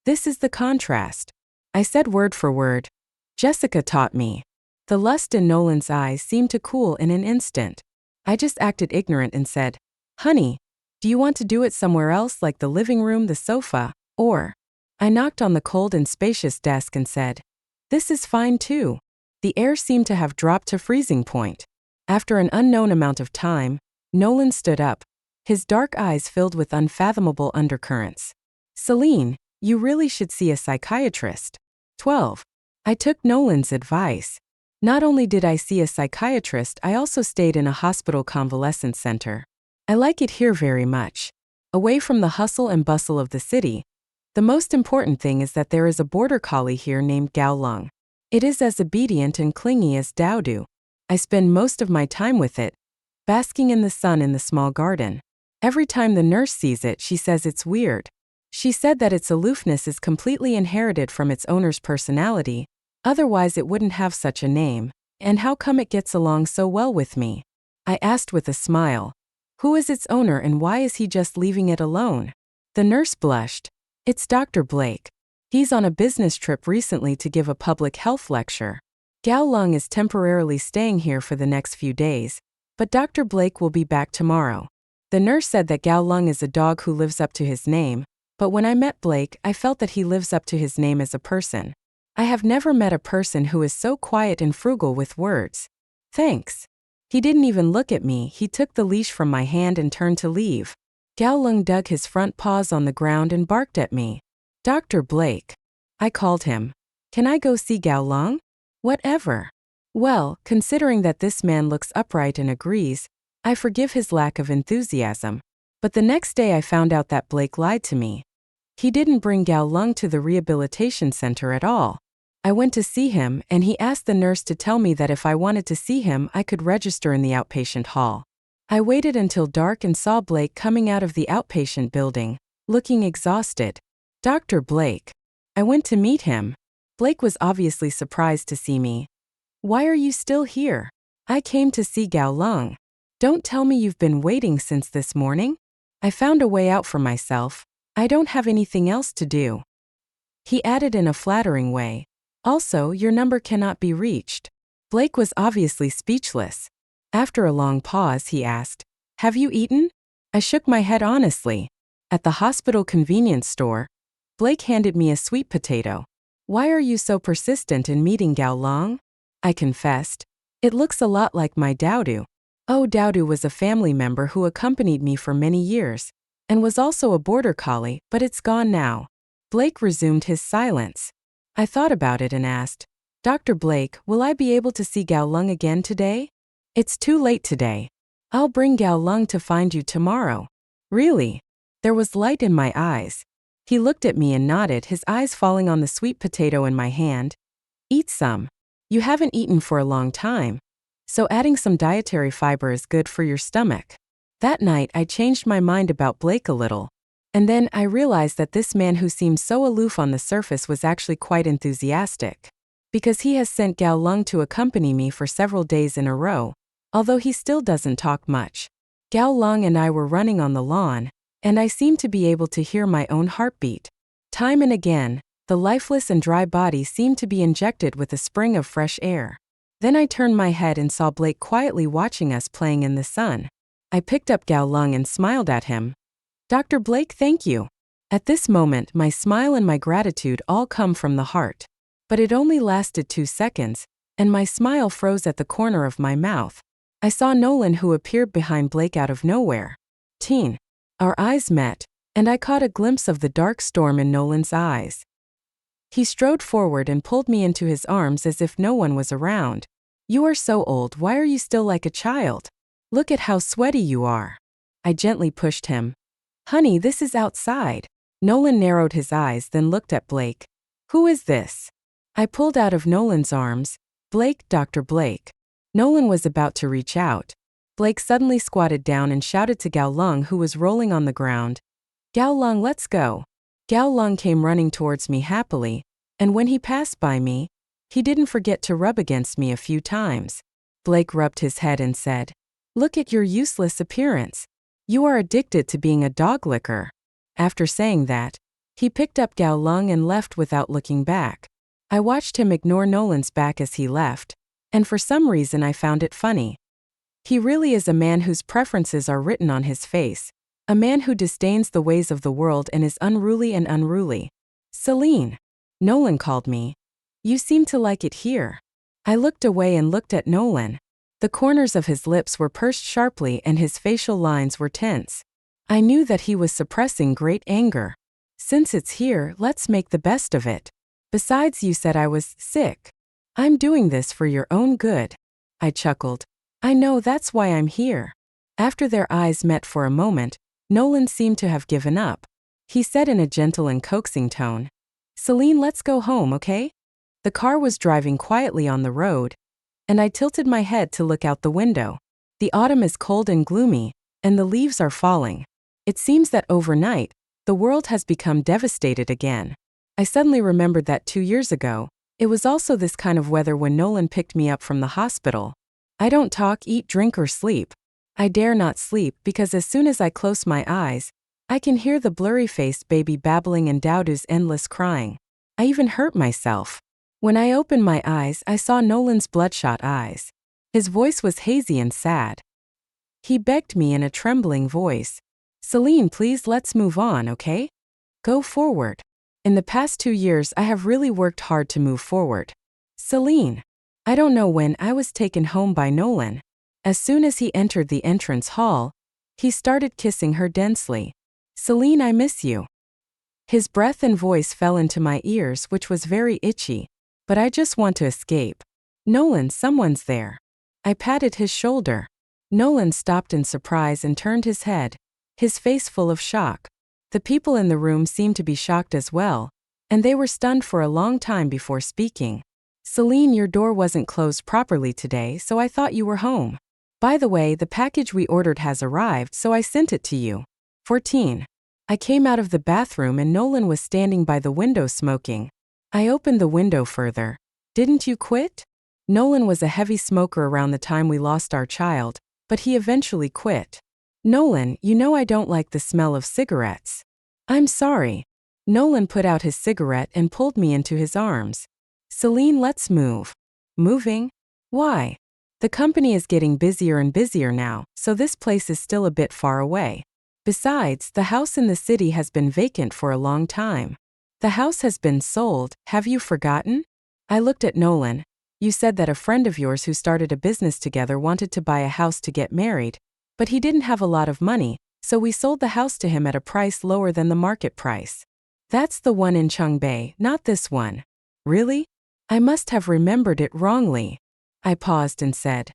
"This is the contrast." I said word for word. "Jessica taught me." The lust in Nolan's eyes seemed to cool in an instant. I just acted ignorant and said, "Honey, do you want to do it somewhere else like the living room, the sofa, or?" I knocked on the cold and spacious desk and said, "This is fine too." The air seemed to have dropped to freezing point. After an unknown amount of time, Nolan stood up, his dark eyes filled with unfathomable undercurrents. Celine, you really should see a psychiatrist. 12. I took Nolan's advice. Not only did I see a psychiatrist, I also stayed in a hospital convalescence center. I like it here very much. Away from the hustle and bustle of the city, the most important thing is that there is a border collie here named Gao Lung. It is as obedient and clingy as Dowdu. I spend most of my time with it, basking in the sun in the small garden. Every time the nurse sees it, she says it's weird. She said that its aloofness is completely inherited from its owner's personality, otherwise it wouldn't have such a name. And how come it gets along so well with me? I asked with a smile. Who is its owner and why is he just leaving it alone? The nurse blushed. It's Dr. Blake. He's on a business trip recently to give a public health lecture. Gao Lung is temporarily staying here for the next few days, but Dr. Blake will be back tomorrow. The nurse said that Gao Lung is a dog who lives up to his name, but when I met Blake, I felt that he lives up to his name as a person. I have never met a person who is so quiet and frugal with words. Thanks. He didn't even look at me, he took the leash from my hand and turned to leave. Gao Lung dug his front paws on the ground and barked at me. Dr. Blake. I called him. Can I go see Gao Lung? Whatever. Well, considering that this man looks upright and agrees, I forgive his lack of enthusiasm. But the next day I found out that Blake lied to me. He didn't bring Gao Lung to the rehabilitation center at all. I went to see him and he asked the nurse to tell me that if I wanted to see him I could register in the outpatient hall. I waited until dark and saw Blake coming out of the outpatient building, looking exhausted. Dr. Blake. I went to meet him. Blake was obviously surprised to see me. Why are you still here? I came to see Gao Lung. Don't tell me you've been waiting since this morning? I found a way out for myself. I don't have anything else to do. He added in a flattering way. Also, your number cannot be reached. Blake was obviously speechless. After a long pause, he asked, Have you eaten? I shook my head honestly. At the hospital convenience store, Blake handed me a sweet potato. Why are you so persistent in meeting Gao Lung? I confessed. It looks a lot like my Dowdu. Oh, Dowdu was a family member who accompanied me for many years, and was also a border collie, but it's gone now. Blake resumed his silence. I thought about it and asked, Dr. Blake, will I be able to see Gao Lung again today? It's too late today. I'll bring Gao Lung to find you tomorrow. Really? There was light in my eyes. He looked at me and nodded, his eyes falling on the sweet potato in my hand. Eat some. You haven't eaten for a long time, so adding some dietary fiber is good for your stomach. That night I changed my mind about Blake a little. And then I realized that this man who seemed so aloof on the surface was actually quite enthusiastic. Because he has sent Gao Lung to accompany me for several days in a row, although he still doesn't talk much. Gao Lung and I were running on the lawn, and I seemed to be able to hear my own heartbeat. Time and again, the lifeless and dry body seemed to be injected with a spring of fresh air. Then I turned my head and saw Blake quietly watching us playing in the sun. I picked up Gao Lung and smiled at him. Dr. Blake, thank you. At this moment, my smile and my gratitude all come from the heart. But it only lasted 2 seconds, and my smile froze at the corner of my mouth. I saw Nolan, who appeared behind Blake out of nowhere. Teen. Our eyes met, and I caught a glimpse of the dark storm in Nolan's eyes. He strode forward and pulled me into his arms as if no one was around. You are so old, why are you still like a child? Look at how sweaty you are. I gently pushed him. Honey, this is outside. Nolan narrowed his eyes, then looked at Blake. Who is this? I pulled out of Nolan's arms. Blake, Dr. Blake. Nolan was about to reach out. Blake suddenly squatted down and shouted to Gao Lung, who was rolling on the ground. Gao Lung, let's go. Gao Lung came running towards me happily, and when he passed by me, he didn't forget to rub against me a few times. Blake rubbed his head and said, Look at your useless appearance. You are addicted to being a dog licker. After saying that, he picked up Gao Lung and left without looking back. I watched him ignore Nolan's back as he left, and for some reason I found it funny. He really is a man whose preferences are written on his face, a man who disdains the ways of the world and is unruly and unruly. Celine. Nolan called me. You seem to like it here. I looked away and looked at Nolan. The corners of his lips were pursed sharply and his facial lines were tense. I knew that he was suppressing great anger. Since it's here, let's make the best of it. Besides, you said I was sick. I'm doing this for your own good. I chuckled. I know, that's why I'm here. After their eyes met for a moment, Nolan seemed to have given up. He said in a gentle and coaxing tone, Celine, let's go home, okay? The car was driving quietly on the road, and I tilted my head to look out the window. The autumn is cold and gloomy, and the leaves are falling. It seems that overnight, the world has become devastated again. I suddenly remembered that 2 years ago, it was also this kind of weather when Nolan picked me up from the hospital. I don't talk, eat, drink, or sleep. I dare not sleep because as soon as I close my eyes, I can hear the blurry-faced baby babbling and Dowdu's endless crying. I even hurt myself. When I opened my eyes, I saw Nolan's bloodshot eyes. His voice was hazy and sad. He begged me in a trembling voice, Celine, please, let's move on, okay? Go forward. In the past 2 years, I have really worked hard to move forward. Celine. I don't know when I was taken home by Nolan. As soon as he entered the entrance hall, he started kissing her densely. Celine, I miss you. His breath and voice fell into my ears, which was very itchy, but I just want to escape. Nolan, someone's there. I patted his shoulder. Nolan stopped in surprise and turned his head, his face full of shock. The people in the room seemed to be shocked as well, and they were stunned for a long time before speaking. Celine, your door wasn't closed properly today, so I thought you were home. By the way, the package we ordered has arrived, so I sent it to you. 14. I came out of the bathroom and Nolan was standing by the window smoking. I opened the window further. Didn't you quit? Nolan was a heavy smoker around the time we lost our child, but he eventually quit. Nolan, you know I don't like the smell of cigarettes. I'm sorry. Nolan put out his cigarette and pulled me into his arms. Celine, let's move. Moving? Why? The company is getting busier and busier now, so this place is still a bit far away. Besides, the house in the city has been vacant for a long time. The house has been sold, have you forgotten? I looked at Nolan. You said that a friend of yours who started a business together wanted to buy a house to get married, but he didn't have a lot of money, so we sold the house to him at a price lower than the market price. That's the one in Chongbei, not this one. Really? I must have remembered it wrongly. I paused and said,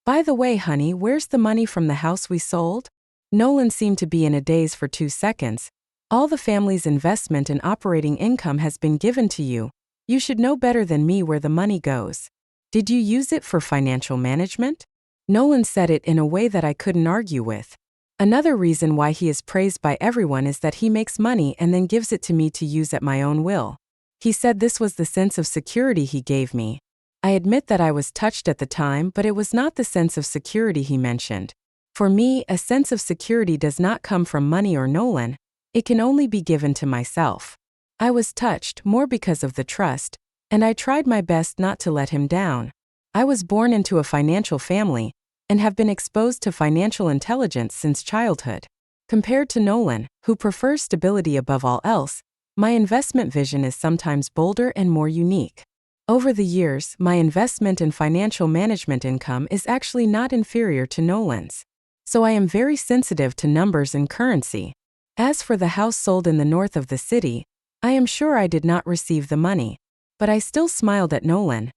by the way, honey, where's the money from the house we sold? Nolan seemed to be in a daze for 2 seconds. All the family's investment and operating income has been given to you. You should know better than me where the money goes. Did you use it for financial management? Nolan said it in a way that I couldn't argue with. Another reason why he is praised by everyone is that he makes money and then gives it to me to use at my own will. He said this was the sense of security he gave me. I admit that I was touched at the time, but it was not the sense of security he mentioned. For me, a sense of security does not come from money or Nolan. It can only be given to myself. I was touched more because of the trust, and I tried my best not to let him down. I was born into a financial family and have been exposed to financial intelligence since childhood. Compared to Nolan, who prefers stability above all else, my investment vision is sometimes bolder and more unique. Over the years, my investment and financial management income is actually not inferior to Nolan's. So I am very sensitive to numbers and currency. As for the house sold in the north of the city, I am sure I did not receive the money. But I still smiled at Nolan.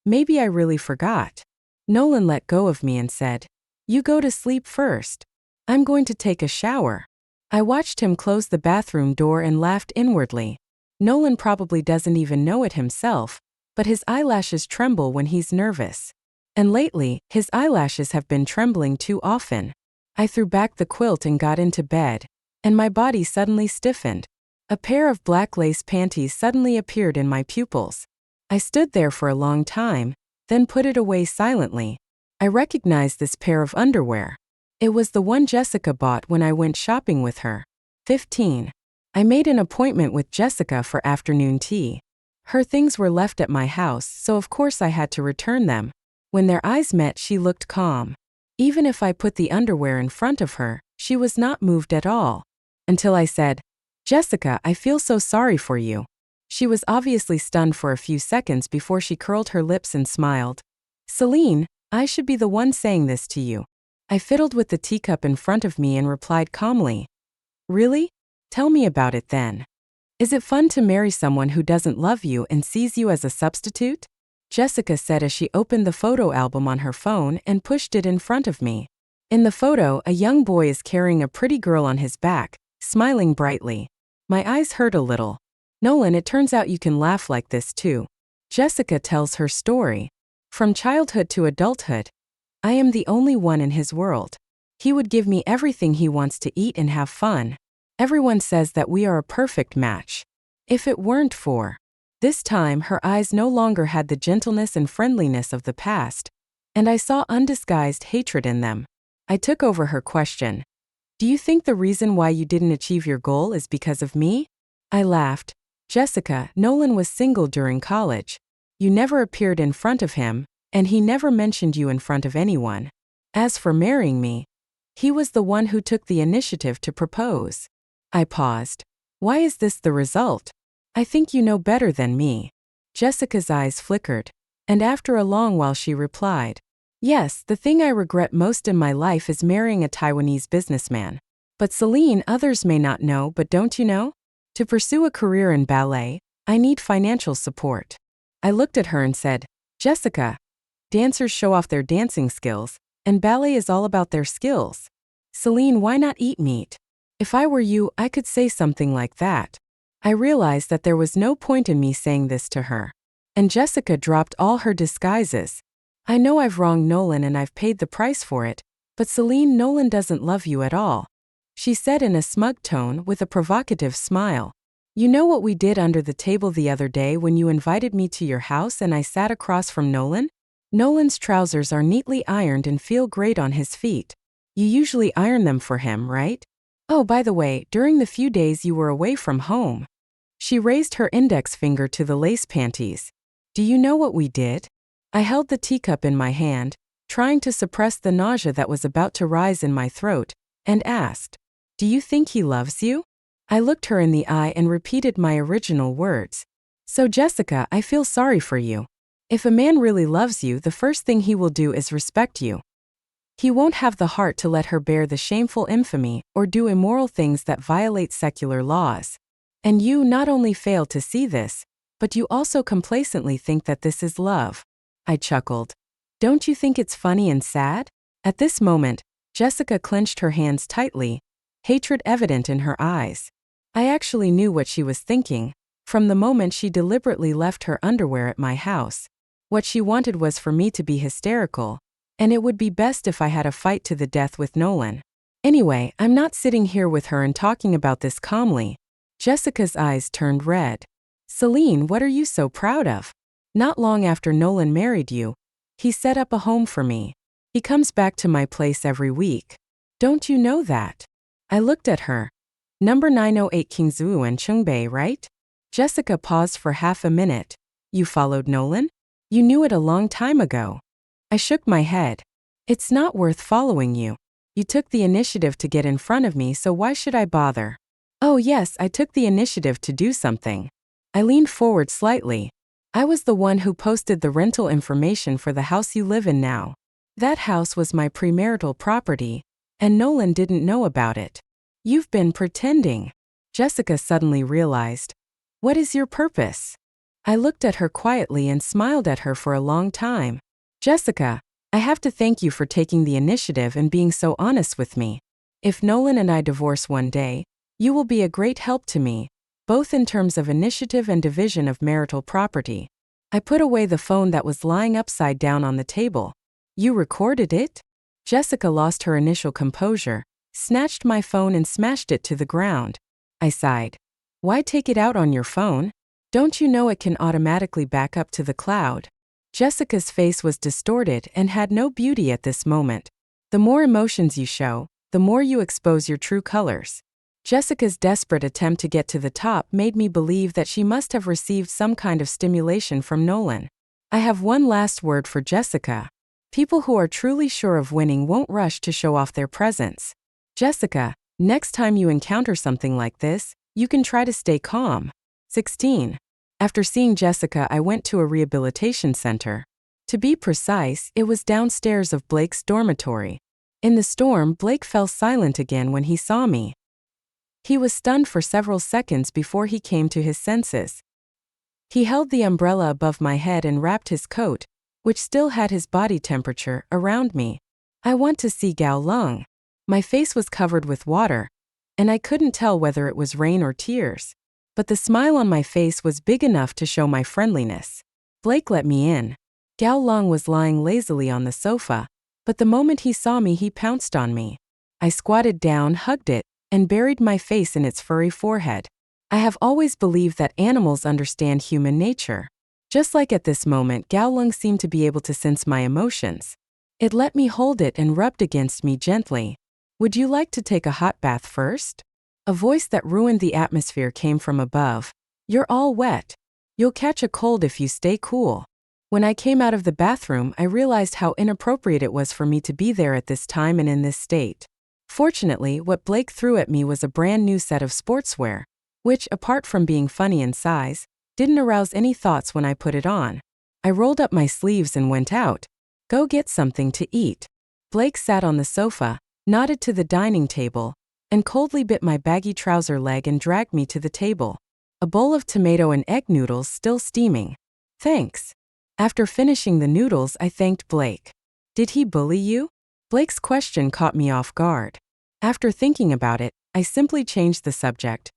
Maybe I really forgot. Nolan let go of me and said, you go to sleep first. I'm going to take a shower. I watched him close the bathroom door and laughed inwardly. Nolan probably doesn't even know it himself, but his eyelashes tremble when he's nervous. And lately, his eyelashes have been trembling too often. I threw back the quilt and got into bed, and my body suddenly stiffened. A pair of black lace panties suddenly appeared in my pupils. I stood there for a long time, then put it away silently. I recognized this pair of underwear. It was the one Jessica bought when I went shopping with her. 15. I made an appointment with Jessica for afternoon tea. Her things were left at my house, so of course I had to return them. When their eyes met, she looked calm. Even if I put the underwear in front of her, she was not moved at all. Until I said, Jessica, I feel so sorry for you. She was obviously stunned for a few seconds before she curled her lips and smiled. Celine, I should be the one saying this to you. I fiddled with the teacup in front of me and replied calmly. Really? Tell me about it then. Is it fun to marry someone who doesn't love you and sees you as a substitute? Jessica said as she opened the photo album on her phone and pushed it in front of me. In the photo, a young boy is carrying a pretty girl on his back, smiling brightly. My eyes hurt a little. Nolan, it turns out you can laugh like this too. Jessica tells her story. From childhood to adulthood, I am the only one in his world. He would give me everything he wants to eat and have fun. Everyone says that we are a perfect match. If it weren't for. This time her eyes no longer had the gentleness and friendliness of the past, and I saw undisguised hatred in them. I took over her question. Do you think the reason why you didn't achieve your goal is because of me? I laughed. Jessica, Nolan was single during college. You never appeared in front of him, and he never mentioned you in front of anyone. As for marrying me, he was the one who took the initiative to propose. I paused. Why is this the result? I think you know better than me. Jessica's eyes flickered, and after a long while she replied, yes, the thing I regret most in my life is marrying a Taiwanese businessman. But Celine, others may not know, but don't you know? To pursue a career in ballet, I need financial support. I looked at her and said, Jessica, dancers show off their dancing skills, and ballet is all about their skills. Celine, why not eat meat? If I were you, I could say something like that. I realized that there was no point in me saying this to her. And Jessica dropped all her disguises. I know I've wronged Nolan and I've paid the price for it, but Celine, Nolan doesn't love you at all. She said in a smug tone with a provocative smile. You know what we did under the table the other day when you invited me to your house and I sat across from Nolan? Nolan's trousers are neatly ironed and feel great on his feet. You usually iron them for him, right? Oh, by the way, during the few days you were away from home. She raised her index finger to the lace panties. Do you know what we did? I held the teacup in my hand, trying to suppress the nausea that was about to rise in my throat, and asked, do you think he loves you? I looked her in the eye and repeated my original words. So Jessica, I feel sorry for you. If a man really loves you, the first thing he will do is respect you. He won't have the heart to let her bear the shameful infamy or do immoral things that violate secular laws. And you not only fail to see this, but you also complacently think that this is love. I chuckled. Don't you think it's funny and sad? At this moment, Jessica clenched her hands tightly, hatred evident in her eyes. I actually knew what she was thinking, from the moment she deliberately left her underwear at my house. What she wanted was for me to be hysterical, and it would be best if I had a fight to the death with Nolan. Anyway, I'm not sitting here with her and talking about this calmly. Jessica's eyes turned red. Celine, what are you so proud of? Not long after Nolan married you, he set up a home for me. He comes back to my place every week. Don't you know that? I looked at her. Number 908 Kingzhou and Chungbei, right? Jessica paused for half a minute. You followed Nolan? You knew it a long time ago. I shook my head. It's not worth following you. You took the initiative to get in front of me, so why should I bother? Oh yes, I took the initiative to do something. I leaned forward slightly. I was the one who posted the rental information for the house you live in now. That house was my premarital property, and Nolan didn't know about it. You've been pretending. Jessica suddenly realized. What is your purpose? I looked at her quietly and smiled at her for a long time. Jessica, I have to thank you for taking the initiative and being so honest with me. If Nolan and I divorce one day, you will be a great help to me, both in terms of initiative and division of marital property. I put away the phone that was lying upside down on the table. You recorded it? Jessica lost her initial composure, snatched my phone and smashed it to the ground. I sighed. Why take it out on your phone? Don't you know it can automatically back up to the cloud? Jessica's face was distorted and had no beauty at this moment. The more emotions you show, the more you expose your true colors. Jessica's desperate attempt to get to the top made me believe that she must have received some kind of stimulation from Nolan. I have one last word for Jessica. People who are truly sure of winning won't rush to show off their presence. Jessica, next time you encounter something like this, you can try to stay calm. 16. After seeing Jessica, I went to a rehabilitation center. To be precise, it was downstairs of Blake's dormitory. In the storm, Blake fell silent again when he saw me. He was stunned for several seconds before he came to his senses. He held the umbrella above my head and wrapped his coat, which still had his body temperature, around me. I want to see Gao Lung. My face was covered with water, and I couldn't tell whether it was rain or tears. But the smile on my face was big enough to show my friendliness. Blake let me in. Gao Lung was lying lazily on the sofa, but the moment he saw me, he pounced on me. I squatted down, hugged it, and buried my face in its furry forehead. I have always believed that animals understand human nature. Just like at this moment, Gao Lung seemed to be able to sense my emotions. It let me hold it and rubbed against me gently. Would you like to take a hot bath first? A voice that ruined the atmosphere came from above. You're all wet. You'll catch a cold if you stay cool. When I came out of the bathroom, I realized how inappropriate it was for me to be there at this time and in this state. Fortunately, what Blake threw at me was a brand new set of sportswear, which, apart from being funny in size, didn't arouse any thoughts when I put it on. I rolled up my sleeves and went out. Go get something to eat. Blake sat on the sofa, nodded to the dining table, and coldly bit my baggy trouser leg and dragged me to the table. A bowl of tomato and egg noodles still steaming. Thanks. After finishing the noodles, I thanked Blake. Did he bully you? Blake's question caught me off guard. After thinking about it, I simply changed the subject.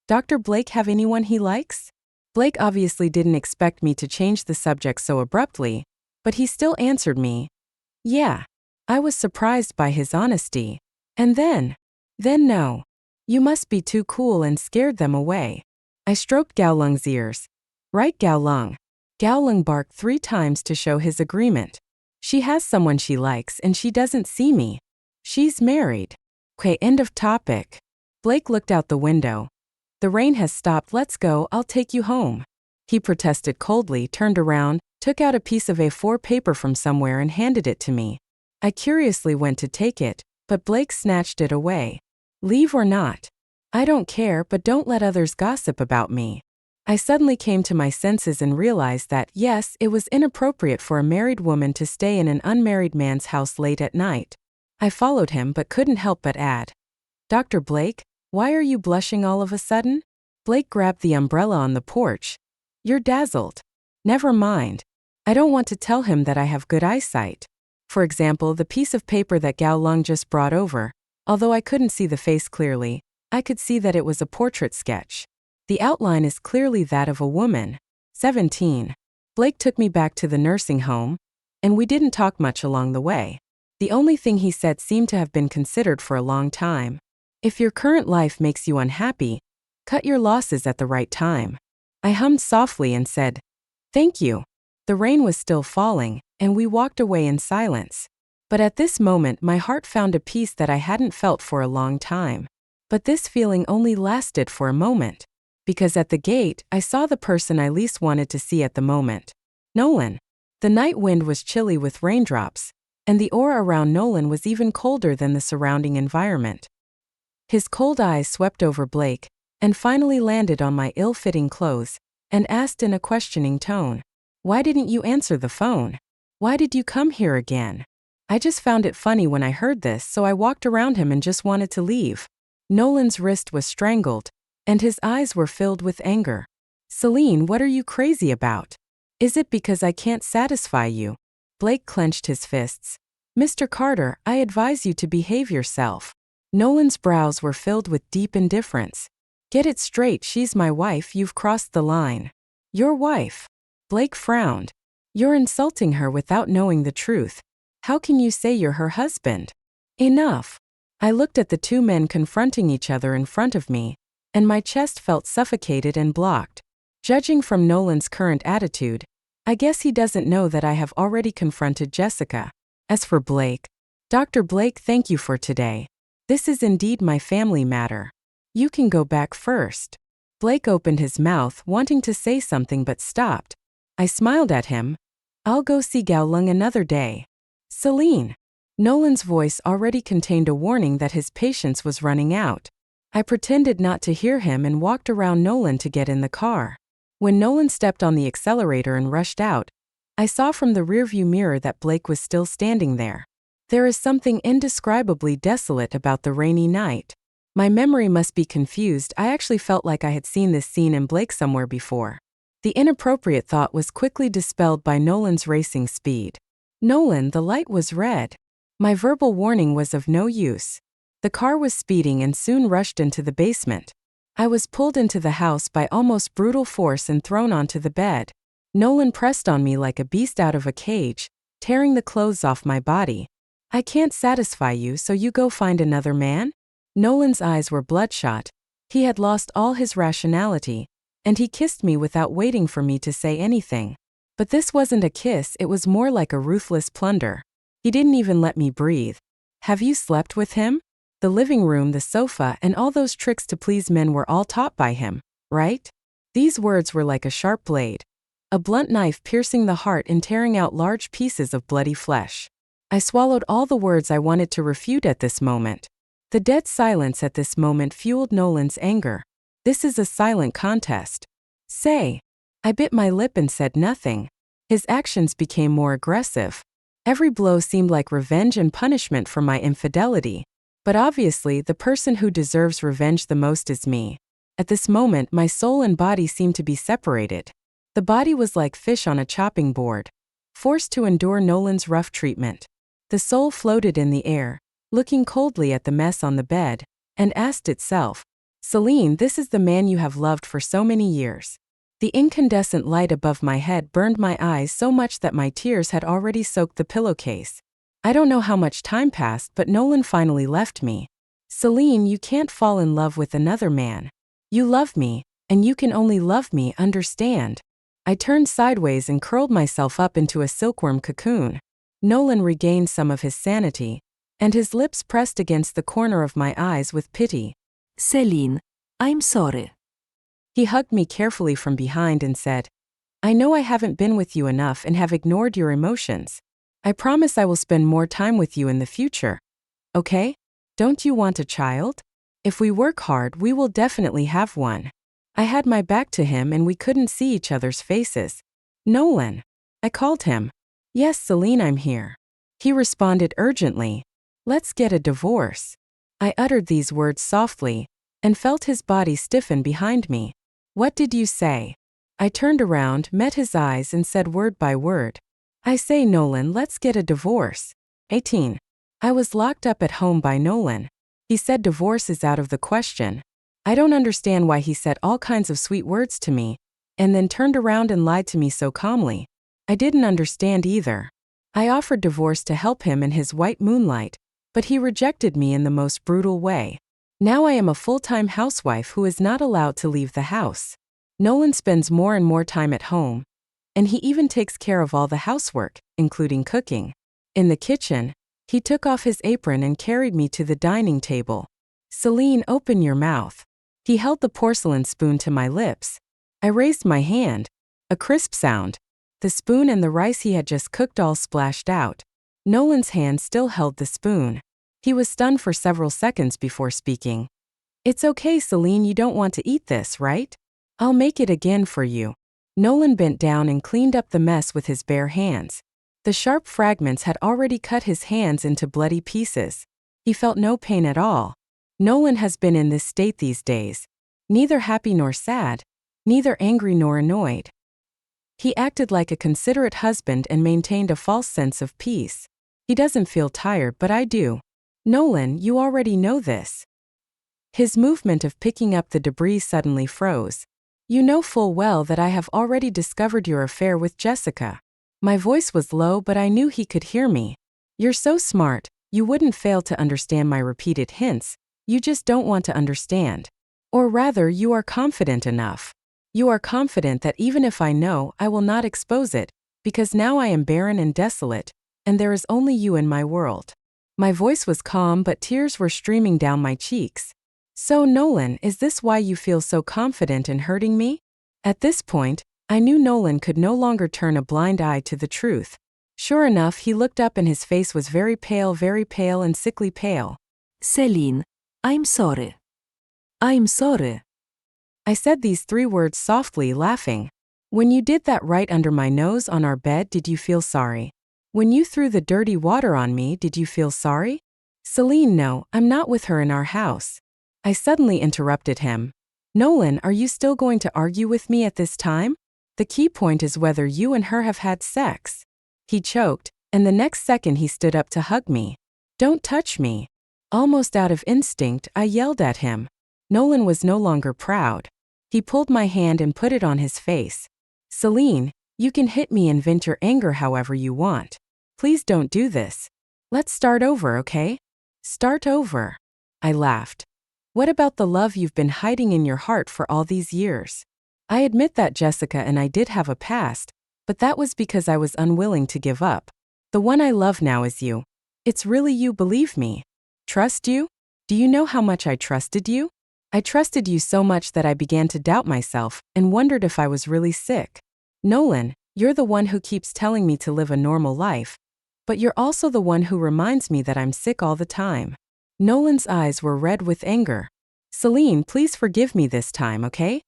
Dr. Blake have anyone he likes? Blake obviously didn't expect me to change the subject so abruptly, but he still answered me. Yeah. I was surprised by his honesty. And then no. You must be too cool and scared them away. I stroked Gao Lung's ears. Right, Gao Lung. Gao Lung barked 3 times to show his agreement. She has someone she likes and she doesn't see me. She's married. Okay, end of topic. Blake looked out the window. The rain has stopped, let's go, I'll take you home. He protested coldly, turned around, took out a piece of A4 paper from somewhere and handed it to me. I curiously went to take it, but Blake snatched it away. Leave or not? I don't care, but don't let others gossip about me. I suddenly came to my senses and realized that, yes, it was inappropriate for a married woman to stay in an unmarried man's house late at night. I followed him but couldn't help but add, Dr. Blake, why are you blushing all of a sudden? Blake grabbed the umbrella on the porch. You're dazzled. Never mind. I don't want to tell him that I have good eyesight. For example, the piece of paper that Gao Lung just brought over, although I couldn't see the face clearly, I could see that it was a portrait sketch. The outline is clearly that of a woman, 17. Blake took me back to the nursing home, and we didn't talk much along the way. The only thing he said seemed to have been considered for a long time. If your current life makes you unhappy, cut your losses at the right time. I hummed softly and said, thank you. The rain was still falling, and we walked away in silence. But at this moment my heart found a peace that I hadn't felt for a long time. But this feeling only lasted for a moment. Because at the gate, I saw the person I least wanted to see at the moment. Nolan. The night wind was chilly with raindrops, and the aura around Nolan was even colder than the surrounding environment. His cold eyes swept over Blake, and finally landed on my ill-fitting clothes, and asked in a questioning tone, why didn't you answer the phone? Why did you come here again? I just found it funny when I heard this, so I walked around him and just wanted to leave. Nolan's wrist was strangled, and his eyes were filled with anger. Celine, what are you crazy about? Is it because I can't satisfy you? Blake clenched his fists. Mr. Carter, I advise you to behave yourself. Nolan's brows were filled with deep indifference. Get it straight, she's my wife, you've crossed the line. Your wife? Blake frowned. You're insulting her without knowing the truth. How can you say you're her husband? Enough. I looked at the 2 men confronting each other in front of me, and my chest felt suffocated and blocked. Judging from Nolan's current attitude, I guess he doesn't know that I have already confronted Jessica. As for Blake, Dr. Blake, thank you for today. This is indeed my family matter. You can go back first. Blake opened his mouth, wanting to say something but stopped. I smiled at him. I'll go see Gao Lung another day. Celine. Nolan's voice already contained a warning that his patience was running out. I pretended not to hear him and walked around Nolan to get in the car. When Nolan stepped on the accelerator and rushed out, I saw from the rearview mirror that Blake was still standing there. There is something indescribably desolate about the rainy night. My memory must be confused. I actually felt like I had seen this scene in Blake somewhere before. The inappropriate thought was quickly dispelled by Nolan's racing speed. Nolan, the light was red. My verbal warning was of no use. The car was speeding and soon rushed into the basement. I was pulled into the house by almost brutal force and thrown onto the bed. Nolan pressed on me like a beast out of a cage, tearing the clothes off my body. I can't satisfy you, so you go find another man? Nolan's eyes were bloodshot. He had lost all his rationality, and he kissed me without waiting for me to say anything. But this wasn't a kiss, it was more like a ruthless plunder. He didn't even let me breathe. Have you slept with him? The living room, the sofa, and all those tricks to please men were all taught by him, right? These words were like a sharp blade, a blunt knife piercing the heart and tearing out large pieces of bloody flesh. I swallowed all the words I wanted to refute at this moment. The dead silence at this moment fueled Nolan's anger. This is a silent contest. Say. I bit my lip and said nothing. His actions became more aggressive. Every blow seemed like revenge and punishment for my infidelity. But obviously, the person who deserves revenge the most is me. At this moment, my soul and body seemed to be separated. The body was like fish on a chopping board, forced to endure Nolan's rough treatment. The soul floated in the air, looking coldly at the mess on the bed, and asked itself, Celine, this is the man you have loved for so many years. The incandescent light above my head burned my eyes so much that my tears had already soaked the pillowcase. I don't know how much time passed, but Nolan finally left me. Celine, you can't fall in love with another man. You love me, and you can only love me, understand? I turned sideways and curled myself up into a silkworm cocoon. Nolan regained some of his sanity, and his lips pressed against the corner of my eyes with pity. Celine, I'm sorry. He hugged me carefully from behind and said, I know I haven't been with you enough and have ignored your emotions. I promise I will spend more time with you in the future. Okay? Don't you want a child? If we work hard, we will definitely have one. I had my back to him and we couldn't see each other's faces. Nolan. I called him. Yes, Celine, I'm here. He responded urgently. Let's get a divorce. I uttered these words softly, and felt his body stiffen behind me. What did you say? I turned around, met his eyes and said word by word. I say, Nolan, let's get a divorce. 18. I was locked up at home by Nolan. He said divorce is out of the question. I don't understand why he said all kinds of sweet words to me, and then turned around and lied to me so calmly. I didn't understand either. I offered divorce to help him in his white moonlight, but he rejected me in the most brutal way. Now I am a full-time housewife who is not allowed to leave the house. Nolan spends more and more time at home, and he even takes care of all the housework, including cooking. In the kitchen, he took off his apron and carried me to the dining table. Celine, open your mouth. He held the porcelain spoon to my lips. I raised my hand. A crisp sound. The spoon and the rice he had just cooked all splashed out. Nolan's hand still held the spoon. He was stunned for several seconds before speaking. It's okay, Celine, you don't want to eat this, right? I'll make it again for you. Nolan bent down and cleaned up the mess with his bare hands. The sharp fragments had already cut his hands into bloody pieces. He felt no pain at all. Nolan has been in this state these days. Neither happy nor sad, neither angry nor annoyed. He acted like a considerate husband and maintained a false sense of peace. He doesn't feel tired, but I do. Nolan, you already know this. His movement of picking up the debris suddenly froze. You know full well that I have already discovered your affair with Jessica. My voice was low, but I knew he could hear me. You're so smart, you wouldn't fail to understand my repeated hints. You just don't want to understand. Or rather, you are confident enough. You are confident that even if I know, I will not expose it, because now I am barren and desolate, and there is only you in my world. My voice was calm, but tears were streaming down my cheeks. So, Nolan, is this why you feel so confident in hurting me? At this point, I knew Nolan could no longer turn a blind eye to the truth. Sure enough, he looked up and his face was very pale and sickly pale. Celine, I'm sorry. I'm sorry. I said these 3 words softly, laughing. When you did that right under my nose on our bed, did you feel sorry? When you threw the dirty water on me, did you feel sorry? Celine, no, I'm not with her in our house. I suddenly interrupted him. Nolan, are you still going to argue with me at this time? The key point is whether you and her have had sex. He choked, and the next second he stood up to hug me. Don't touch me. Almost out of instinct, I yelled at him. Nolan was no longer proud. He pulled my hand and put it on his face. Celine, you can hit me and vent your anger however you want. Please don't do this. Let's start over, okay? Start over. I laughed. What about the love you've been hiding in your heart for all these years? I admit that Jessica and I did have a past, but that was because I was unwilling to give up. The one I love now is you. It's really you, believe me. Trust you? Do you know how much I trusted you? I trusted you so much that I began to doubt myself and wondered if I was really sick. Nolan, you're the one who keeps telling me to live a normal life, but you're also the one who reminds me that I'm sick all the time. Nolan's eyes were red with anger. Celine, please forgive me this time, okay?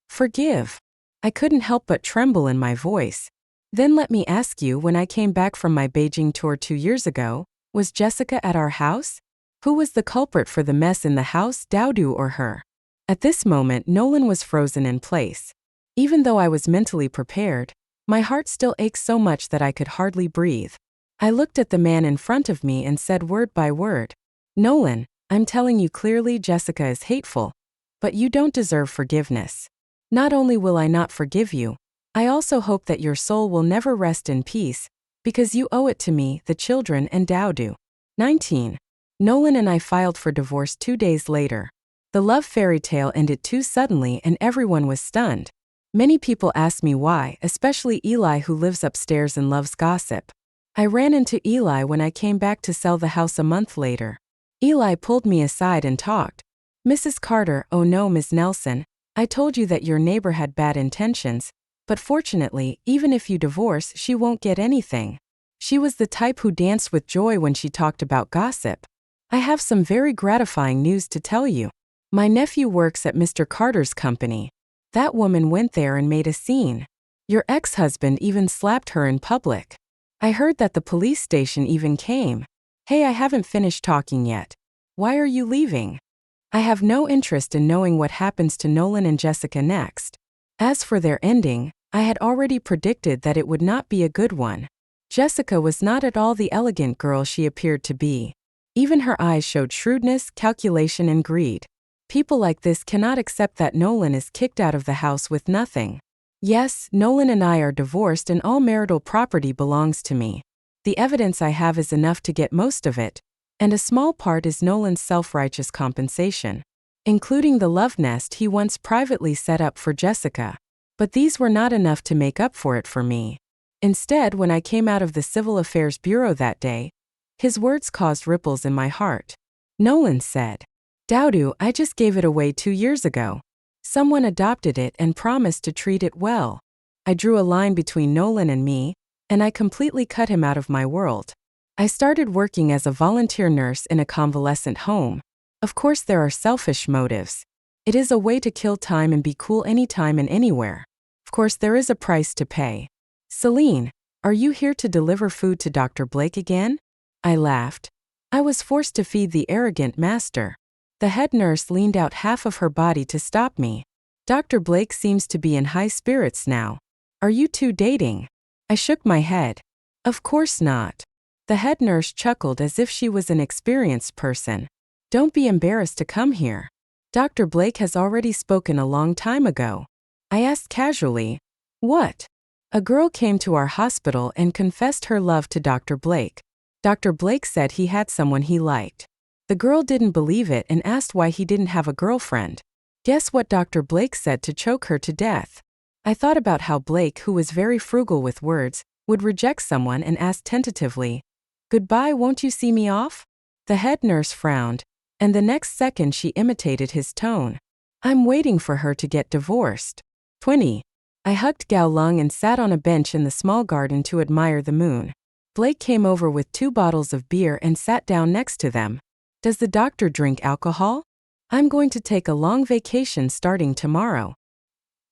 Forgive. I couldn't help but tremble in my voice. Then let me ask you, when I came back from my Beijing tour 2 years ago, was Jessica at our house? Who was the culprit for the mess in the house, Dowdu or her? At this moment, Nolan was frozen in place. Even though I was mentally prepared, my heart still ached so much that I could hardly breathe. I looked at the man in front of me and said word by word, Nolan, I'm telling you clearly Jessica is hateful, but you don't deserve forgiveness. Not only will I not forgive you, I also hope that your soul will never rest in peace, because you owe it to me, the children, and Dowdu. 19. Nolan and I filed for divorce 2 days later. The love fairy tale ended too suddenly and everyone was stunned. Many people asked me why, especially Eli, who lives upstairs and loves gossip. I ran into Eli when I came back to sell the house a month later. Eli pulled me aside and talked. Mrs. Carter, oh no, Ms. Nelson, I told you that your neighbor had bad intentions, but fortunately, even if you divorce, she won't get anything. She was the type who danced with joy when she talked about gossip. I have some very gratifying news to tell you. My nephew works at Mr. Carter's company. That woman went there and made a scene. Your ex-husband even slapped her in public. I heard that the police station even came. Hey, I haven't finished talking yet. Why are you leaving? I have no interest in knowing what happens to Nolan and Jessica next. As for their ending, I had already predicted that it would not be a good one. Jessica was not at all the elegant girl she appeared to be. Even her eyes showed shrewdness, calculation, and greed. People like this cannot accept that Nolan is kicked out of the house with nothing. Yes, Nolan and I are divorced and all marital property belongs to me. The evidence I have is enough to get most of it, and a small part is Nolan's self-righteous compensation, including the love nest he once privately set up for Jessica. But these were not enough to make up for it for me. Instead, when I came out of the Civil Affairs Bureau that day, his words caused ripples in my heart. Nolan said, Dowdu, I just gave it away 2 years ago. Someone adopted it and promised to treat it well. I drew a line between Nolan and me, and I completely cut him out of my world. I started working as a volunteer nurse in a convalescent home. Of course, there are selfish motives. It is a way to kill time and be cool anytime and anywhere. Of course, there is a price to pay. Celine, are you here to deliver food to Dr. Blake again? I laughed. I was forced to feed the arrogant master. The head nurse leaned out half of her body to stop me. Dr. Blake seems to be in high spirits now. Are you two dating? I shook my head. Of course not. The head nurse chuckled as if she was an experienced person. Don't be embarrassed to come here. Dr. Blake has already spoken a long time ago. I asked casually, what? A girl came to our hospital and confessed her love to Dr. Blake. Dr. Blake said he had someone he liked. The girl didn't believe it and asked why he didn't have a girlfriend. Guess what Dr. Blake said to choke her to death? I thought about how Blake, who was very frugal with words, would reject someone and ask tentatively, goodbye, won't you see me off? The head nurse frowned, and the next second she imitated his tone. I'm waiting for her to get divorced. 20. I hugged Gao Lung and sat on a bench in the small garden to admire the moon. Blake came over with 2 bottles of beer and sat down next to them. Does the doctor drink alcohol? I'm going to take a long vacation starting tomorrow.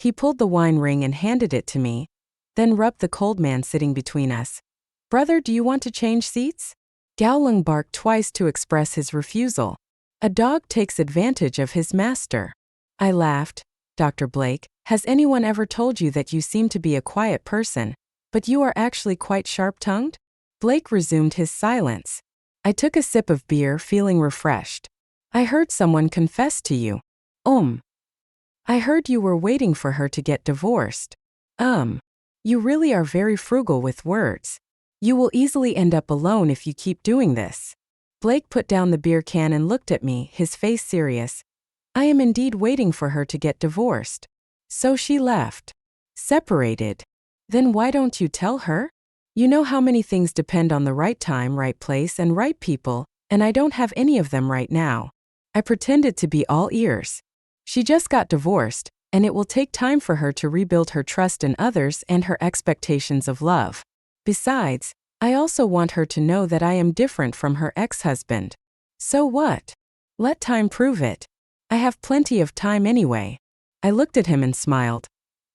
He pulled the wine ring and handed it to me, then rubbed the cold man sitting between us. Brother, do you want to change seats? Gowling barked twice to express his refusal. A dog takes advantage of his master. I laughed. Dr. Blake, has anyone ever told you that you seem to be a quiet person, but you are actually quite sharp-tongued? Blake resumed his silence. I took a sip of beer, feeling refreshed. I heard someone confess to you. I heard you were waiting for her to get divorced. You really are very frugal with words. You will easily end up alone if you keep doing this. Blake put down the beer can and looked at me, his face serious. I am indeed waiting for her to get divorced. So she left. Separated. Then why don't you tell her? You know how many things depend on the right time, right place, and right people, and I don't have any of them right now. I pretended to be all ears. She just got divorced, and it will take time for her to rebuild her trust in others and her expectations of love. Besides, I also want her to know that I am different from her ex-husband. So what? Let time prove it. I have plenty of time anyway. I looked at him and smiled.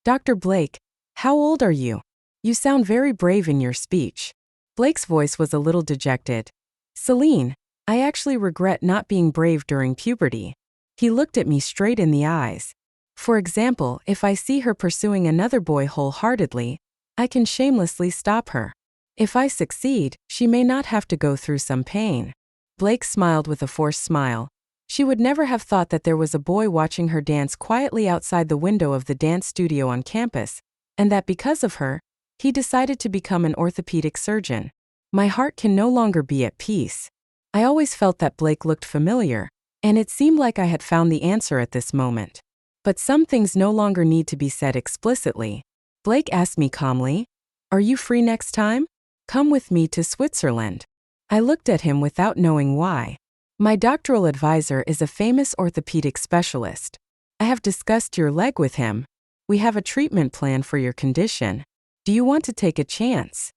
Dr. Blake, how old are you? You sound very brave in your speech. Blake's voice was a little dejected. Celine, I actually regret not being brave during puberty. He looked at me straight in the eyes. For example, if I see her pursuing another boy wholeheartedly, I can shamelessly stop her. If I succeed, she may not have to go through some pain. Blake smiled with a forced smile. She would never have thought that there was a boy watching her dance quietly outside the window of the dance studio on campus, and that because of her, he decided to become an orthopedic surgeon. My heart can no longer be at peace. I always felt that Blake looked familiar, and it seemed like I had found the answer at this moment. But some things no longer need to be said explicitly. Blake asked me calmly, Are you free next time? Come with me to Switzerland. I looked at him without knowing why. My doctoral advisor is a famous orthopedic specialist. I have discussed your leg with him. We have a treatment plan for your condition. Do you want to take a chance?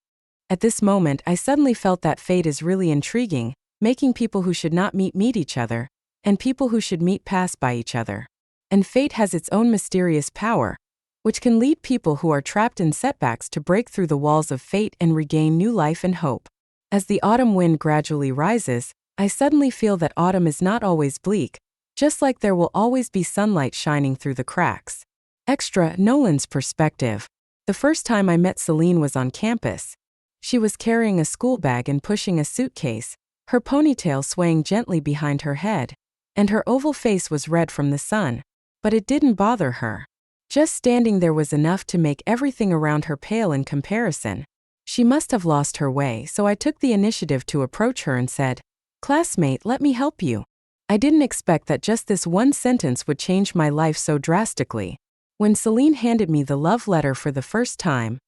At this moment, I suddenly felt that fate is really intriguing, making people who should not meet each other, and people who should meet pass by each other. And fate has its own mysterious power, which can lead people who are trapped in setbacks to break through the walls of fate and regain new life and hope. As the autumn wind gradually rises, I suddenly feel that autumn is not always bleak, just like there will always be sunlight shining through the cracks. Extra, Nolan's perspective. The first time I met Celine was on campus. She was carrying a school bag and pushing a suitcase, her ponytail swaying gently behind her head, and her oval face was red from the sun. But it didn't bother her. Just standing there was enough to make everything around her pale in comparison. She must have lost her way, so I took the initiative to approach her and said, Classmate, let me help you. I didn't expect that just this one sentence would change my life so drastically. When Celine handed me the love letter for the first time,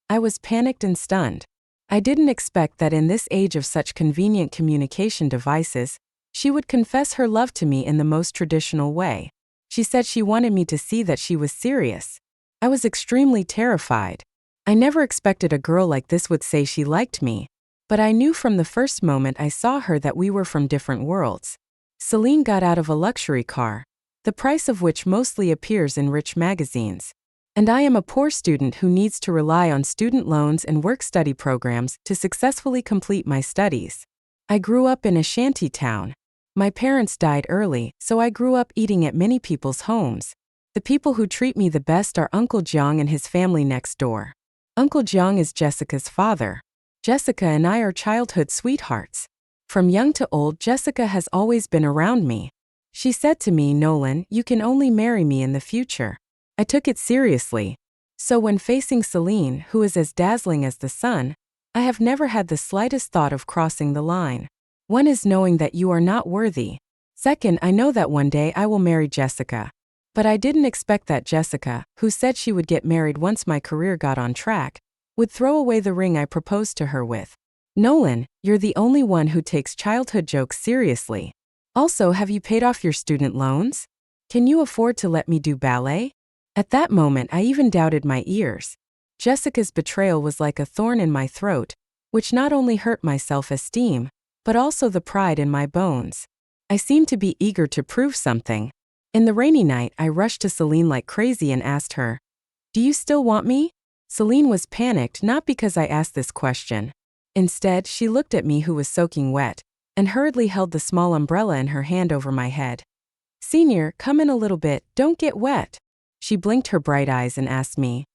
I was panicked and stunned. I didn't expect that in this age of such convenient communication devices, she would confess her love to me in the most traditional way. She said she wanted me to see that she was serious. I was extremely terrified. I never expected a girl like this would say she liked me, but I knew from the first moment I saw her that we were from different worlds. Celine got out of a luxury car, the price of which mostly appears in rich magazines. And I am a poor student who needs to rely on student loans and work-study programs to successfully complete my studies. I grew up in a shanty town. My parents died early, so I grew up eating at many people's homes. The people who treat me the best are Uncle Jiang and his family next door. Uncle Jiang is Jessica's father. Jessica and I are childhood sweethearts. From young to old, Jessica has always been around me. She said to me, Nolan, you can only marry me in the future. I took it seriously. So when facing Celine, who is as dazzling as the sun, I have never had the slightest thought of crossing the line. One is knowing that you are not worthy. Second, I know that one day I will marry Jessica. But I didn't expect that Jessica, who said she would get married once my career got on track, would throw away the ring I proposed to her with. Nolan, you're the only one who takes childhood jokes seriously. Also, have you paid off your student loans? Can you afford to let me do ballet? At that moment, I even doubted my ears. Jessica's betrayal was like a thorn in my throat, which not only hurt my self-esteem, but also the pride in my bones. I seemed to be eager to prove something. In the rainy night, I rushed to Celine like crazy and asked her, "Do you still want me?" Celine was panicked not because I asked this question. Instead, she looked at me who was soaking wet, and hurriedly held the small umbrella in her hand over my head. "Senior, come in a little bit, don't get wet." She blinked her bright eyes and asked me,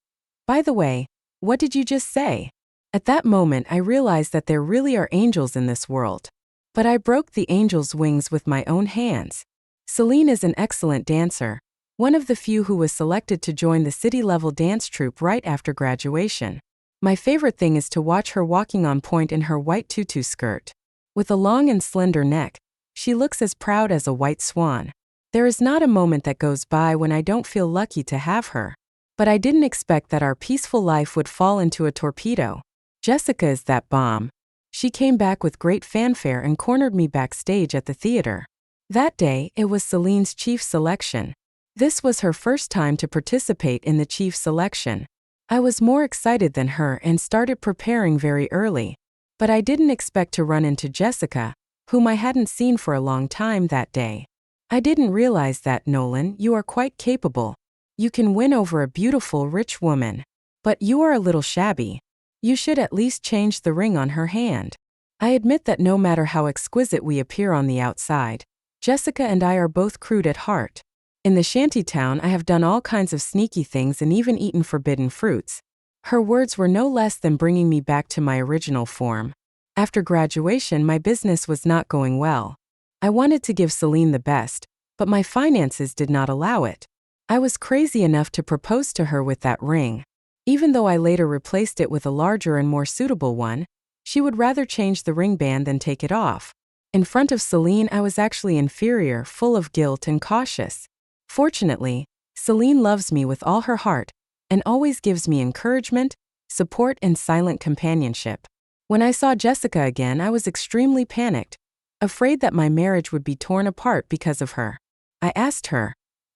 "By the way, what did you just say?" At that moment I realized that there really are angels in this world. But I broke the angel's wings with my own hands. Celine is an excellent dancer, one of the few who was selected to join the city-level dance troupe right after graduation. My favorite thing is to watch her walking on point in her white tutu skirt. With a long and slender neck, she looks as proud as a white swan. There is not a moment that goes by when I don't feel lucky to have her. But I didn't expect that our peaceful life would fall into a torpedo. Jessica is that bomb. She came back with great fanfare and cornered me backstage at the theater. That day, it was Celine's chief selection. This was her first time to participate in the chief selection. I was more excited than her and started preparing very early. But I didn't expect to run into Jessica, whom I hadn't seen for a long time that day. "I didn't realize that, Nolan, you are quite capable. You can win over a beautiful, rich woman. But you are a little shabby. You should at least change the ring on her hand." I admit that no matter how exquisite we appear on the outside, Jessica and I are both crude at heart. In the shantytown, I have done all kinds of sneaky things and even eaten forbidden fruits. Her words were no less than bringing me back to my original form. After graduation, my business was not going well. I wanted to give Celine the best, but my finances did not allow it. I was crazy enough to propose to her with that ring. Even though I later replaced it with a larger and more suitable one, she would rather change the ring band than take it off. In front of Celine, I was actually inferior, full of guilt and cautious. Fortunately, Celine loves me with all her heart and always gives me encouragement, support, and silent companionship. When I saw Jessica again, I was extremely panicked, afraid that my marriage would be torn apart because of her. I asked her,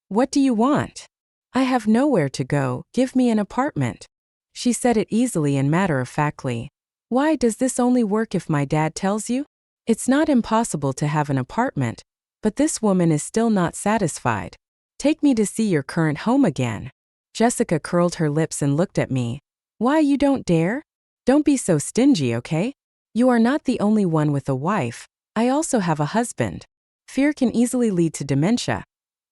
"What do you want?" "I have nowhere to go, give me an apartment." She said it easily and matter-of-factly. "Why does this only work if my dad tells you?" It's not impossible to have an apartment, but this woman is still not satisfied. "Take me to see your current home again." Jessica curled her lips and looked at me. "Why, you don't dare? Don't be so stingy, okay? You are not the only one with a wife. I also have a husband. Fear can easily lead to dementia."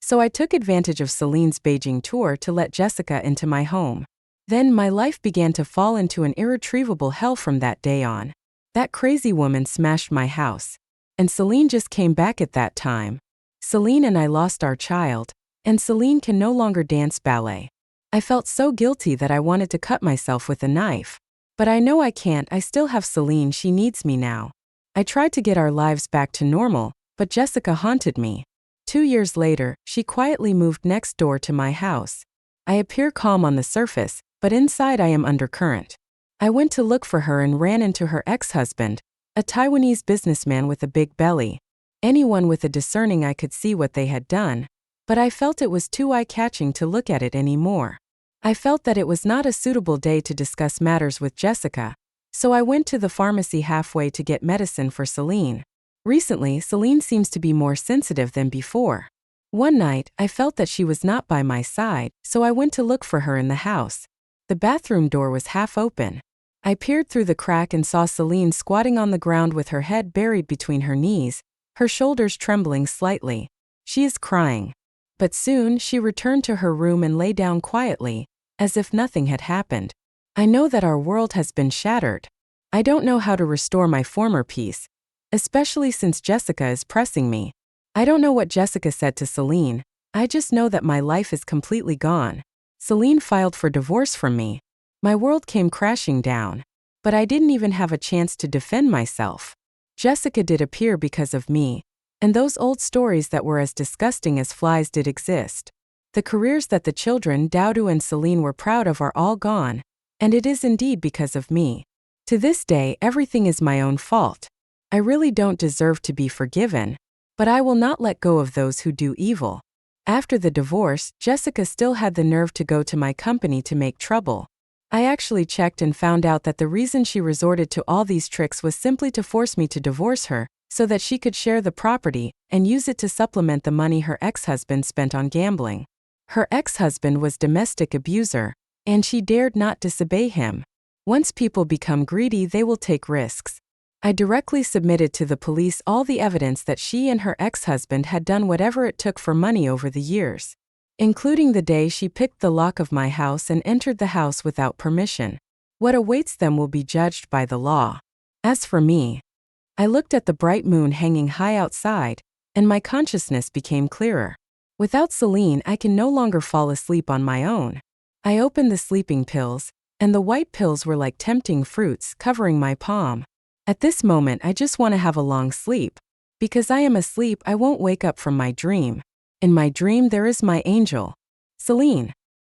So I took advantage of Celine's Beijing tour to let Jessica into my home. Then my life began to fall into an irretrievable hell from that day on. That crazy woman smashed my house. And Celine just came back at that time. Celine and I lost our child, and Celine can no longer dance ballet. I felt so guilty that I wanted to cut myself with a knife. But I know I can't, I still have Celine, she needs me now. I tried to get our lives back to normal, but Jessica haunted me. 2 years later, she quietly moved next door to my house. I appear calm on the surface, but inside I am undercurrent. I went to look for her and ran into her ex-husband, a Taiwanese businessman with a big belly. Anyone with a discerning eye could see what they had done, but I felt it was too eye-catching to look at it anymore. I felt that it was not a suitable day to discuss matters with Jessica, so I went to the pharmacy halfway to get medicine for Celine. Recently, Celine seems to be more sensitive than before. One night, I felt that she was not by my side, so I went to look for her in the house. The bathroom door was half open. I peered through the crack and saw Celine squatting on the ground with her head buried between her knees, her shoulders trembling slightly. She is crying. But soon, she returned to her room and lay down quietly, as if nothing had happened. I know that our world has been shattered. I don't know how to restore my former peace, especially since Jessica is pressing me. I don't know what Jessica said to Celine. I just know that my life is completely gone. Celine filed for divorce from me. My world came crashing down. But I didn't even have a chance to defend myself. Jessica did appear because of me, and those old stories that were as disgusting as flies did exist. The careers that the children, Daudu and Celine, were proud of are all gone, and it is indeed because of me. To this day, everything is my own fault. I really don't deserve to be forgiven, but I will not let go of those who do evil. After the divorce, Jessica still had the nerve to go to my company to make trouble. I actually checked and found out that the reason she resorted to all these tricks was simply to force me to divorce her, so that she could share the property and use it to supplement the money her ex-husband spent on gambling. Her ex-husband was domestic abuser, and she dared not disobey him. Once people become greedy, they will take risks. I directly submitted to the police all the evidence that she and her ex-husband had done whatever it took for money over the years, including the day she picked the lock of my house and entered the house without permission. What awaits them will be judged by the law. As for me, I looked at the bright moon hanging high outside, and my consciousness became clearer. Without Celine, I can no longer fall asleep on my own. I opened the sleeping pills, and the white pills were like tempting fruits covering my palm. At this moment, I just want to have a long sleep. Because I am asleep, I won't wake up from my dream. In my dream, there is my angel, Celine.